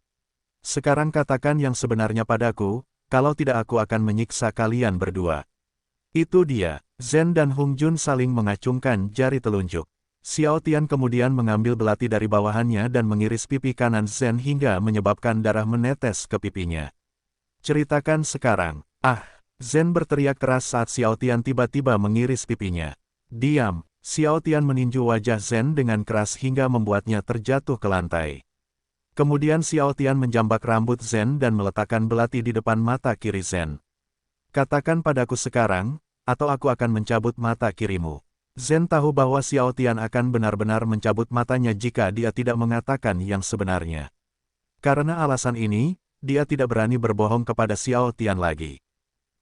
Sekarang katakan yang sebenarnya padaku, kalau tidak aku akan menyiksa kalian berdua. Itu dia. Zhen dan Hong Jun saling mengacungkan jari telunjuk. Xiao Tian kemudian mengambil belati dari bawahannya dan mengiris pipi kanan Zhen hingga menyebabkan darah menetes ke pipinya. Ceritakan sekarang. Ah! Zhen berteriak keras saat Xiao Tian tiba-tiba mengiris pipinya. Diam! Xiao Tian meninju wajah Zhen dengan keras hingga membuatnya terjatuh ke lantai. Kemudian Xiao Tian menjambak rambut Zhen dan meletakkan belati di depan mata kiri Zhen. Katakan padaku sekarang, atau aku akan mencabut mata kirimu. Zhen tahu bahwa Xiao Tian akan benar-benar mencabut matanya jika dia tidak mengatakan yang sebenarnya. Karena alasan ini, dia tidak berani berbohong kepada Xiao Tian lagi.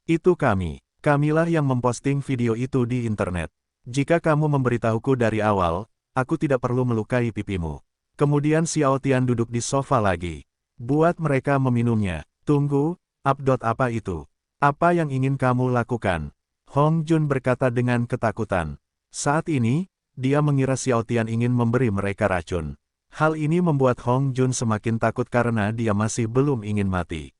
Itu kamilah yang memposting video itu di internet. Jika kamu memberitahuku dari awal, aku tidak perlu melukai pipimu. Kemudian Xiao Tian duduk di sofa lagi. Buat mereka meminumnya. Tunggu, apa itu? Apa yang ingin kamu lakukan? Hong Jun berkata dengan ketakutan. Saat ini, dia mengira Xiao Tian ingin memberi mereka racun. Hal ini membuat Hong Jun semakin takut karena dia masih belum ingin mati.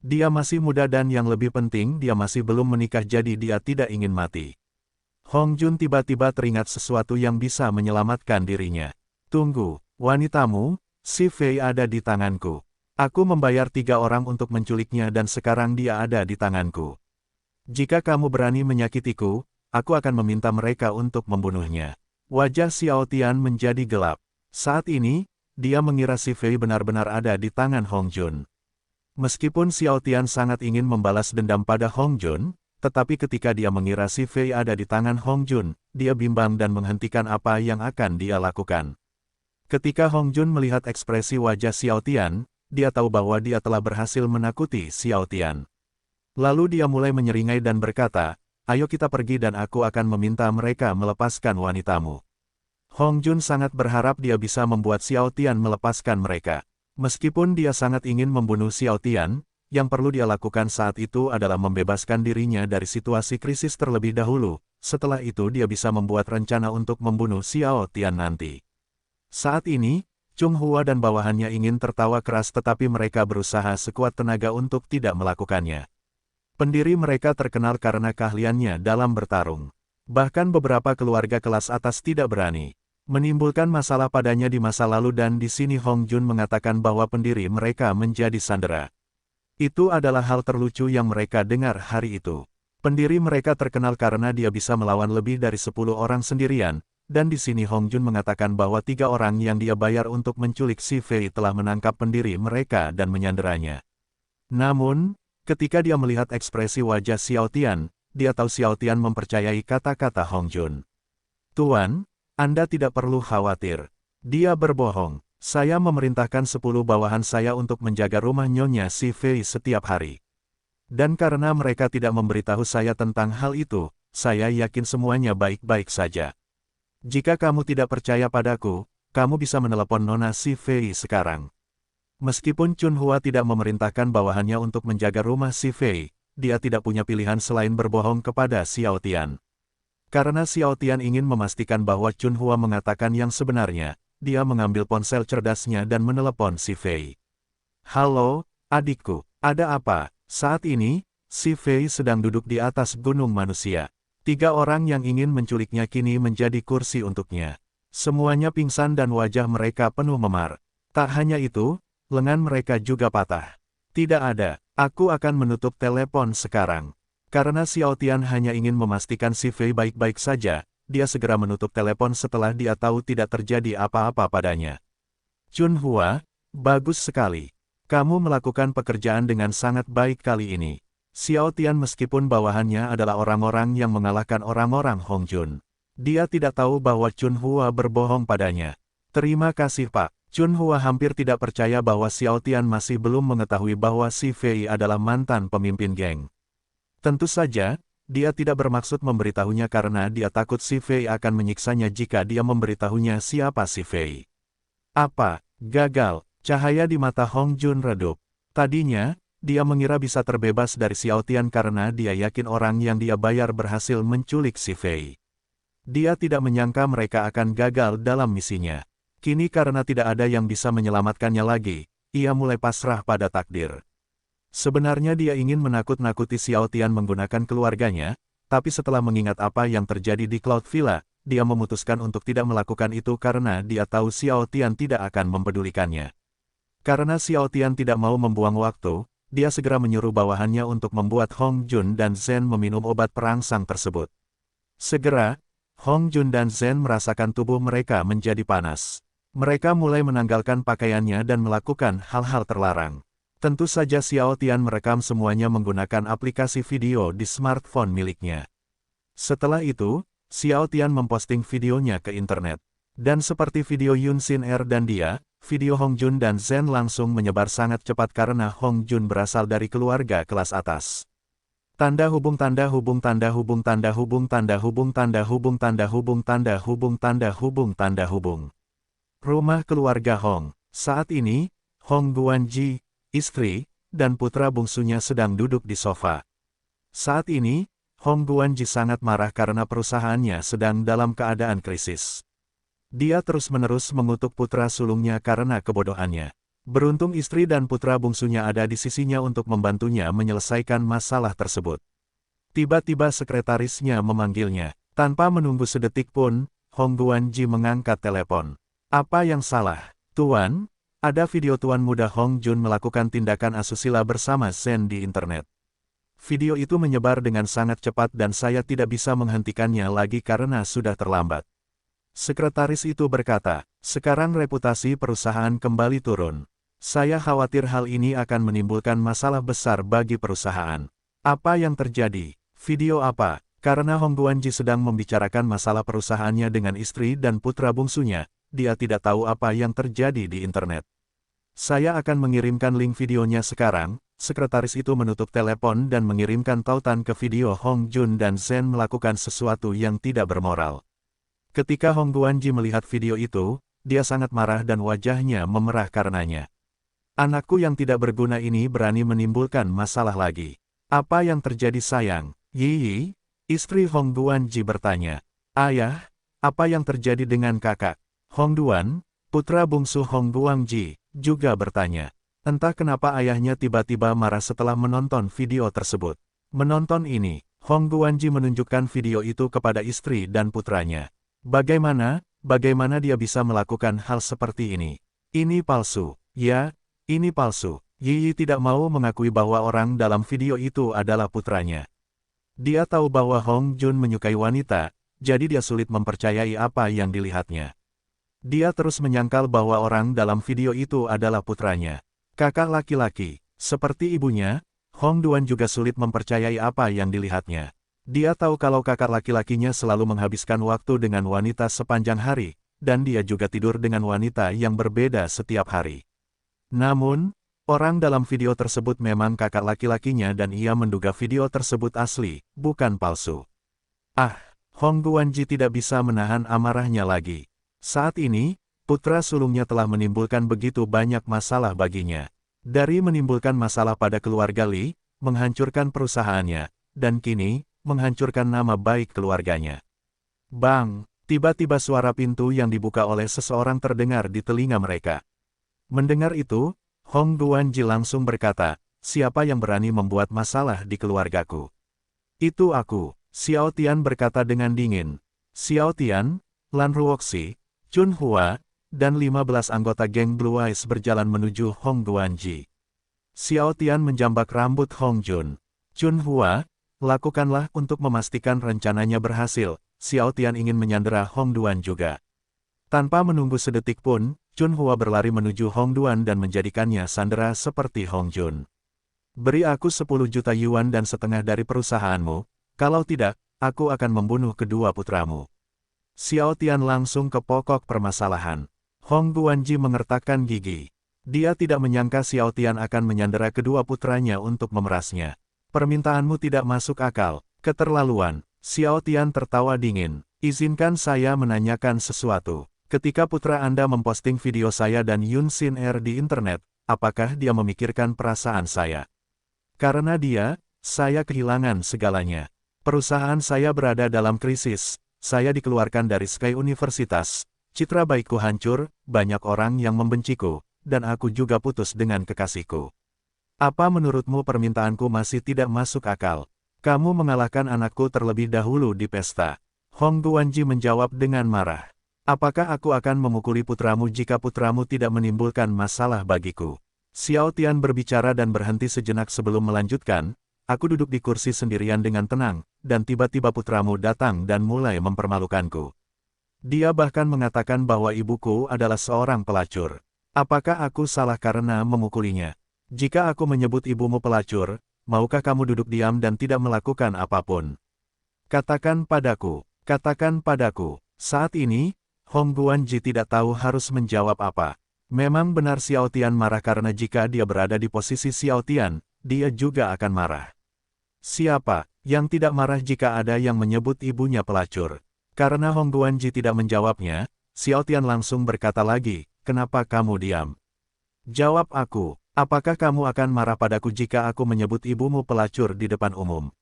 Dia masih muda dan yang lebih penting dia masih belum menikah jadi dia tidak ingin mati. Hong Jun tiba-tiba teringat sesuatu yang bisa menyelamatkan dirinya. Tunggu, wanitamu, si Fei ada di tanganku. Aku membayar 3 orang untuk menculiknya dan sekarang dia ada di tanganku. Jika kamu berani menyakitiku, aku akan meminta mereka untuk membunuhnya. Wajah Xiao Tian menjadi gelap. Saat ini, dia mengira si Fei benar-benar ada di tangan Hong Jun. Meskipun Xiao Tian sangat ingin membalas dendam pada Hong Jun, tetapi ketika dia mengira si Fei ada di tangan Hong Jun, dia bimbang dan menghentikan apa yang akan dia lakukan. Ketika Hong Jun melihat ekspresi wajah Xiao Tian, dia tahu bahwa dia telah berhasil menakuti Xiao Tian. Lalu dia mulai menyeringai dan berkata, ayo kita pergi dan aku akan meminta mereka melepaskan wanitamu. Hong Jun sangat berharap dia bisa membuat Xiao Tian melepaskan mereka. Meskipun dia sangat ingin membunuh Xiao Tian, yang perlu dia lakukan saat itu adalah membebaskan dirinya dari situasi krisis terlebih dahulu, setelah itu dia bisa membuat rencana untuk membunuh Xiao Tian nanti. Saat ini, Chung Hua dan bawahannya ingin tertawa keras tetapi mereka berusaha sekuat tenaga untuk tidak melakukannya. Pendiri mereka terkenal karena keahliannya dalam bertarung. Bahkan beberapa keluarga kelas atas tidak berani menimbulkan masalah padanya di masa lalu dan di sini Hong Jun mengatakan bahwa pendiri mereka menjadi sandera. Itu adalah hal terlucu yang mereka dengar hari itu. Pendiri mereka terkenal karena dia bisa melawan lebih dari 10 orang sendirian, dan di sini Hong Jun mengatakan bahwa 3 orang yang dia bayar untuk menculik si Fei telah menangkap pendiri mereka dan menyanderanya. Namun, ketika dia melihat ekspresi wajah Xiao Tian, dia tahu Xiao Tian mempercayai kata-kata Hong Jun. Tuan, Anda tidak perlu khawatir. Dia berbohong. Saya memerintahkan 10 bawahan saya untuk menjaga rumah Nyonya si Fei setiap hari. Dan karena mereka tidak memberitahu saya tentang hal itu, saya yakin semuanya baik-baik saja. Jika kamu tidak percaya padaku, kamu bisa menelepon Nona si Fei sekarang. Meskipun Chun Hua tidak memerintahkan bawahannya untuk menjaga rumah si Fei, dia tidak punya pilihan selain berbohong kepada Xiao Tian. Karena Xiao Tian ingin memastikan bahwa Chun Hua mengatakan yang sebenarnya, dia mengambil ponsel cerdasnya dan menelepon si Fei. Halo, adikku, ada apa? Saat ini, si Fei sedang duduk di atas gunung manusia. 3 orang yang ingin menculiknya kini menjadi kursi untuknya. Semuanya pingsan dan wajah mereka penuh memar. Tak hanya itu, lengan mereka juga patah. Tidak ada, aku akan menutup telepon sekarang. Karena Xiao Tian hanya ingin memastikan si Fei baik-baik saja, dia segera menutup telepon setelah dia tahu tidak terjadi apa-apa padanya. Chun Hua, bagus sekali. Kamu melakukan pekerjaan dengan sangat baik kali ini. Xiao Tian meskipun bawahannya adalah orang-orang yang mengalahkan orang-orang Hong Jun. Dia tidak tahu bahwa Chun Hua berbohong padanya. Terima kasih Pak. Chun Hua hampir tidak percaya bahwa Xiao Tian masih belum mengetahui bahwa si Fei adalah mantan pemimpin geng. Tentu saja, dia tidak bermaksud memberitahunya karena dia takut si Fei akan menyiksanya jika dia memberitahunya siapa si Fei. Apa? Gagal. Cahaya di mata Hong Jun redup. Tadinya, dia mengira bisa terbebas dari Xiao Tian karena dia yakin orang yang dia bayar berhasil menculik si Fei. Dia tidak menyangka mereka akan gagal dalam misinya. Kini karena tidak ada yang bisa menyelamatkannya lagi, ia mulai pasrah pada takdir. Sebenarnya dia ingin menakut-nakuti Xiao Tian menggunakan keluarganya, tapi setelah mengingat apa yang terjadi di Cloud Villa, dia memutuskan untuk tidak melakukan itu karena dia tahu Xiao Tian tidak akan mempedulikannya. Karena Xiao Tian tidak mau membuang waktu, dia segera menyuruh bawahannya untuk membuat Hong Jun dan Zhen meminum obat perangsang tersebut. Segera, Hong Jun dan Zhen merasakan tubuh mereka menjadi panas. Mereka mulai menanggalkan pakaiannya dan melakukan hal-hal terlarang. Tentu saja Xiao Tian merekam semuanya menggunakan aplikasi video di smartphone miliknya. Setelah itu, Xiao Tian memposting videonya ke internet. Dan seperti video Yun Xin Er dan dia, video Hong Jun dan Zhen langsung menyebar sangat cepat karena Hong Jun berasal dari keluarga kelas atas. Tanda hubung tanda hubung tanda hubung tanda hubung tanda hubung tanda hubung tanda hubung tanda hubung tanda hubung tanda hubung. Rumah keluarga Hong. Saat ini, Hong Guanji, istri, dan putra bungsunya sedang duduk di sofa. Saat ini, Hong Guanji sangat marah karena perusahaannya sedang dalam keadaan krisis. Dia terus-menerus mengutuk putra sulungnya karena kebodohannya. Beruntung istri dan putra bungsunya ada di sisinya untuk membantunya menyelesaikan masalah tersebut. Tiba-tiba sekretarisnya memanggilnya. Tanpa menunggu sedetik pun, Hong Guanji mengangkat telepon. Apa yang salah? Tuan, ada video tuan muda Hong Jun melakukan tindakan asusila bersama Zhen di internet. Video itu menyebar dengan sangat cepat dan saya tidak bisa menghentikannya lagi karena sudah terlambat. Sekretaris itu berkata, sekarang reputasi perusahaan kembali turun. Saya khawatir hal ini akan menimbulkan masalah besar bagi perusahaan. Apa yang terjadi? Video apa? Karena Hong Guanji sedang membicarakan masalah perusahaannya dengan istri dan putra bungsunya, dia tidak tahu apa yang terjadi di internet. Saya akan mengirimkan link videonya sekarang. Sekretaris itu menutup telepon dan mengirimkan tautan ke video Hong Jun dan Zhen melakukan sesuatu yang tidak bermoral. Ketika Hong Guanji melihat video itu, dia sangat marah dan wajahnya memerah karenanya. Anakku yang tidak berguna ini berani menimbulkan masalah lagi. Apa yang terjadi sayang? Yi, istri Hong Guanji bertanya. Ayah, apa yang terjadi dengan kakak? Hong Duan, putra bungsu Hong Guangji, juga bertanya. Entah kenapa ayahnya tiba-tiba marah setelah menonton video tersebut. Menonton ini, Hong Guanji menunjukkan video itu kepada istri dan putranya. Bagaimana dia bisa melakukan hal seperti ini? Ini palsu. Ya, ini palsu. Yi tidak mau mengakui bahwa orang dalam video itu adalah putranya. Dia tahu bahwa Hong Jun menyukai wanita, jadi dia sulit mempercayai apa yang dilihatnya. Dia terus menyangkal bahwa orang dalam video itu adalah putranya. Kakak laki-laki, seperti ibunya, Hong Duan juga sulit mempercayai apa yang dilihatnya. Dia tahu kalau kakak laki-lakinya selalu menghabiskan waktu dengan wanita sepanjang hari, dan dia juga tidur dengan wanita yang berbeda setiap hari. Namun, orang dalam video tersebut memang kakak laki-lakinya dan ia menduga video tersebut asli, bukan palsu. Hong Guanji tidak bisa menahan amarahnya lagi. Saat ini, putra sulungnya telah menimbulkan begitu banyak masalah baginya. Dari menimbulkan masalah pada keluarga Li, menghancurkan perusahaannya, dan kini, menghancurkan nama baik keluarganya. Bang! Tiba-tiba suara pintu yang dibuka oleh seseorang terdengar di telinga mereka. Mendengar itu, Hong Guanji langsung berkata, siapa yang berani membuat masalah di keluargaku? Itu aku, Xiao Tian berkata dengan dingin. Xiao Tian, Lan Ruoxi, Chun Hua, dan 15 anggota geng Blue Eyes berjalan menuju Hong Guanji. Xiao Tian menjambak rambut Hong Jun. Chun Hua, lakukanlah untuk memastikan rencananya berhasil. Xiao Tian ingin menyandera Hong Duan juga. Tanpa menunggu sedetik pun, Chun Hua berlari menuju Hong Duan dan menjadikannya sandera seperti Hong Jun. Beri aku 10 juta yuan dan setengah dari perusahaanmu, kalau tidak, aku akan membunuh kedua putramu. Xiao Tian langsung ke pokok permasalahan. Hong Guanji mengertakkan gigi. Dia tidak menyangka Xiao Tian akan menyandera kedua putranya untuk memerasnya. Permintaanmu tidak masuk akal, keterlaluan. Xiao Tian tertawa dingin. Izinkan saya menanyakan sesuatu. Ketika putra Anda memposting video saya dan Yun Xin Er di internet, apakah dia memikirkan perasaan saya? Karena dia, saya kehilangan segalanya. Perusahaan saya berada dalam krisis. Saya dikeluarkan dari Sky Universitas, citra baikku hancur, banyak orang yang membenciku, dan aku juga putus dengan kekasihku. Apa menurutmu permintaanku masih tidak masuk akal? Kamu mengalahkan anakku terlebih dahulu di pesta. Hong Guanji menjawab dengan marah. Apakah aku akan memukuli putramu jika putramu tidak menimbulkan masalah bagiku? Xiao Tian berbicara dan berhenti sejenak sebelum melanjutkan. Aku duduk di kursi sendirian dengan tenang, dan tiba-tiba putramu datang dan mulai mempermalukanku. Dia bahkan mengatakan bahwa ibuku adalah seorang pelacur. Apakah aku salah karena memukulinya? Jika aku menyebut ibumu pelacur, maukah kamu duduk diam dan tidak melakukan apapun? Katakan padaku. Saat ini, Hong Guanji tidak tahu harus menjawab apa. Memang benar Xiao Tian marah karena jika dia berada di posisi Xiao Tian, dia juga akan marah. Siapa yang tidak marah jika ada yang menyebut ibunya pelacur? Karena Hong Guanji tidak menjawabnya, Xiao Tian langsung berkata lagi, kenapa kamu diam? Jawab aku, apakah kamu akan marah padaku jika aku menyebut ibumu pelacur di depan umum?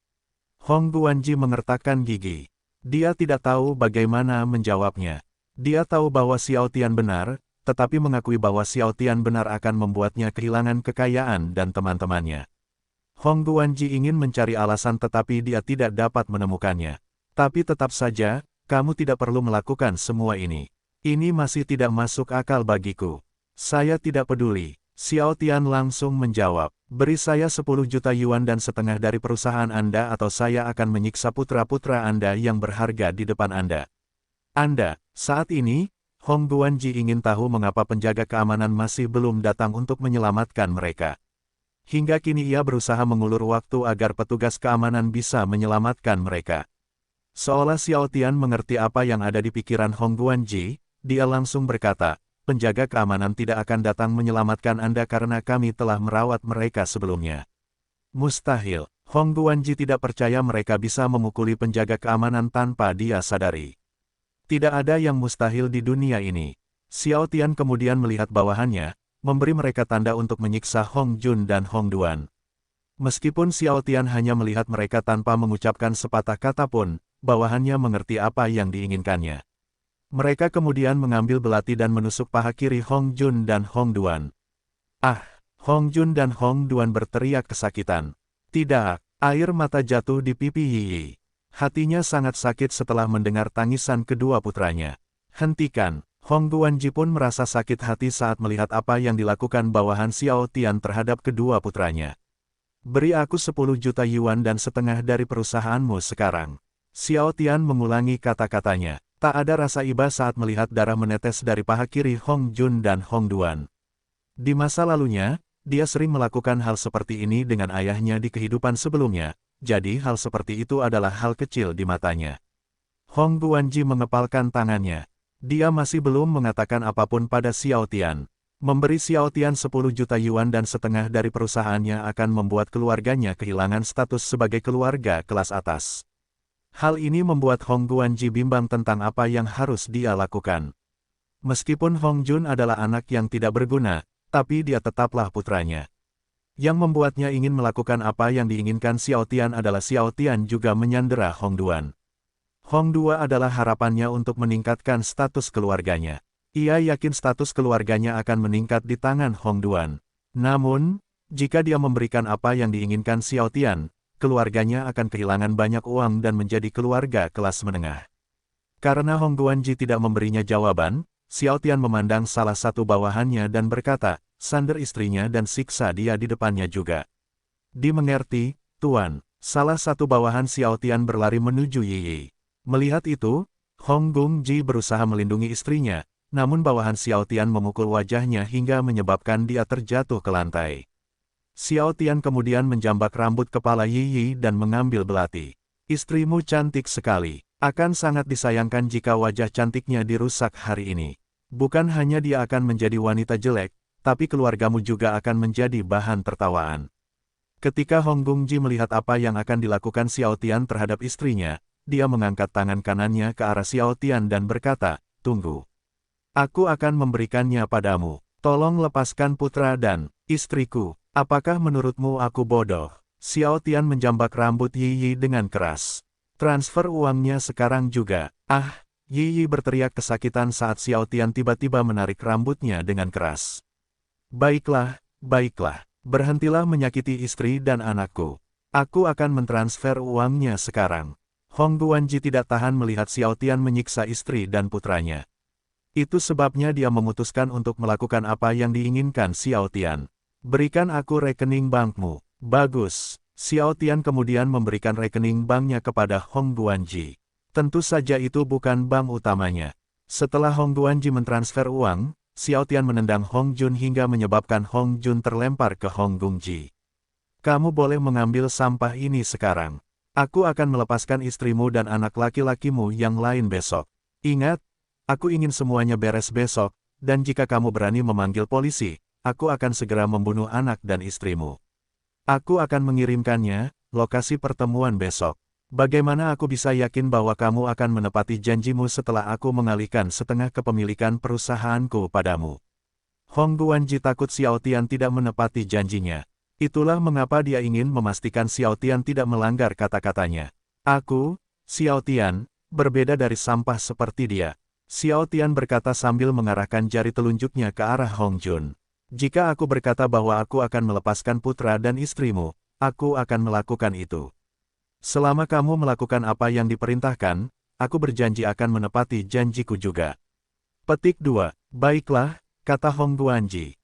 Hong Guanji mengertakkan gigi. Dia tidak tahu bagaimana menjawabnya. Dia tahu bahwa Xiao Tian benar, tetapi mengakui bahwa Xiao Tian benar akan membuatnya kehilangan kekayaan dan teman-temannya. Hong Guanji ingin mencari alasan tetapi dia tidak dapat menemukannya. Tapi tetap saja, kamu tidak perlu melakukan semua ini. Ini masih tidak masuk akal bagiku. Saya tidak peduli. Xiao Tian langsung menjawab, beri saya 10 juta yuan dan setengah dari perusahaan Anda atau saya akan menyiksa putra-putra Anda yang berharga di depan Anda. Saat ini, Hong Guanji ingin tahu mengapa penjaga keamanan masih belum datang untuk menyelamatkan mereka. Hingga kini ia berusaha mengulur waktu agar petugas keamanan bisa menyelamatkan mereka. Seolah Xiao Tian mengerti apa yang ada di pikiran Hong Guanji, dia langsung berkata, penjaga keamanan tidak akan datang menyelamatkan Anda karena kami telah merawat mereka sebelumnya. Mustahil, Hong Guanji tidak percaya mereka bisa memukuli penjaga keamanan tanpa dia sadari. Tidak ada yang mustahil di dunia ini. Xiao Tian kemudian melihat bawahannya, memberi mereka tanda untuk menyiksa Hong Jun dan Hong Duan. Meskipun Xiao Tian hanya melihat mereka tanpa mengucapkan sepatah kata pun, bawahannya mengerti apa yang diinginkannya. Mereka kemudian mengambil belati dan menusuk paha kiri Hong Jun dan Hong Duan. Hong Jun dan Hong Duan berteriak kesakitan. Tidak, air mata jatuh di pipi Yi. Hatinya sangat sakit setelah mendengar tangisan kedua putranya. Hentikan. Hong Guanji pun merasa sakit hati saat melihat apa yang dilakukan bawahan Xiao Tian terhadap kedua putranya. Beri aku 10 juta yuan dan setengah dari perusahaanmu sekarang. Xiao Tian mengulangi kata-katanya. Tak ada rasa iba saat melihat darah menetes dari paha kiri Hong Jun dan Hong Duan. Di masa lalunya, dia sering melakukan hal seperti ini dengan ayahnya di kehidupan sebelumnya, jadi hal seperti itu adalah hal kecil di matanya. Hong Guanji mengepalkan tangannya. Dia masih belum mengatakan apapun pada Xiao Tian. Memberi Xiao Tian 10 juta yuan dan setengah dari perusahaannya akan membuat keluarganya kehilangan status sebagai keluarga kelas atas. Hal ini membuat Hong Guanji bimbang tentang apa yang harus dia lakukan. Meskipun Hong Jun adalah anak yang tidak berguna, tapi dia tetaplah putranya. Yang membuatnya ingin melakukan apa yang diinginkan Xiao Tian adalah Xiao Tian juga menyandera Hong Duan. Hong Dua adalah harapannya untuk meningkatkan status keluarganya. Ia yakin status keluarganya akan meningkat di tangan Hong Duan. Namun, jika dia memberikan apa yang diinginkan Xiao Tian, keluarganya akan kehilangan banyak uang dan menjadi keluarga kelas menengah. Karena Hong Guanji tidak memberinya jawaban, Xiao Tian memandang salah satu bawahannya dan berkata, "Sander istrinya dan siksa dia di depannya juga." "Dimengerti, Tuan." Salah satu bawahan Xiao Tian berlari menuju Yi Yi. Melihat itu, Hong Guangji berusaha melindungi istrinya, namun bawahan Xiao Tian memukul wajahnya hingga menyebabkan dia terjatuh ke lantai. Xiao Tian kemudian menjambak rambut kepala Yi Yi dan mengambil belati. "Istrimu cantik sekali. Akan sangat disayangkan jika wajah cantiknya dirusak hari ini. Bukan hanya dia akan menjadi wanita jelek, tapi keluargamu juga akan menjadi bahan tertawaan." Ketika Hong Guangji melihat apa yang akan dilakukan Xiao Tian terhadap istrinya, dia mengangkat tangan kanannya ke arah Xiao Tian dan berkata, "Tunggu. Aku akan memberikannya padamu. Tolong lepaskan putra dan istriku. Apakah menurutmu aku bodoh?" Xiao Tian menjambak rambut Yi Yi dengan keras. "Transfer uangnya sekarang juga." "Ah!" Yi Yi berteriak kesakitan saat Xiao Tian tiba-tiba menarik rambutnya dengan keras. "Baiklah, baiklah. Berhentilah menyakiti istri dan anakku. Aku akan mentransfer uangnya sekarang." Hong Guanji tidak tahan melihat Xiao Tian menyiksa istri dan putranya. Itu sebabnya dia memutuskan untuk melakukan apa yang diinginkan Xiao Tian. "Berikan aku rekening bankmu." "Bagus." Xiao Tian kemudian memberikan rekening banknya kepada Hong Guanji. Tentu saja itu bukan bank utamanya. Setelah Hong Guanji mentransfer uang, Xiao Tian menendang Hong Jun hingga menyebabkan Hong Jun terlempar ke Hong Guangji. "Kamu boleh mengambil sampah ini sekarang. Aku akan melepaskan istrimu dan anak laki-lakimu yang lain besok. Ingat, aku ingin semuanya beres besok, dan jika kamu berani memanggil polisi, aku akan segera membunuh anak dan istrimu. Aku akan mengirimkannya, lokasi pertemuan besok. Bagaimana aku bisa yakin bahwa kamu akan menepati janjimu setelah aku mengalihkan setengah kepemilikan perusahaanku padamu?" Hong Guanji takut Xiao Tian tidak menepati janjinya. Itulah mengapa dia ingin memastikan Xiao Tian tidak melanggar kata-katanya. "Aku, Xiao Tian, berbeda dari sampah seperti dia." Xiao Tian berkata sambil mengarahkan jari telunjuknya ke arah Hong Jun. "Jika aku berkata bahwa aku akan melepaskan putra dan istrimu, aku akan melakukan itu. Selama kamu melakukan apa yang diperintahkan, aku berjanji akan menepati janjiku juga." Petik 2. "Baiklah," kata Hong Guanji.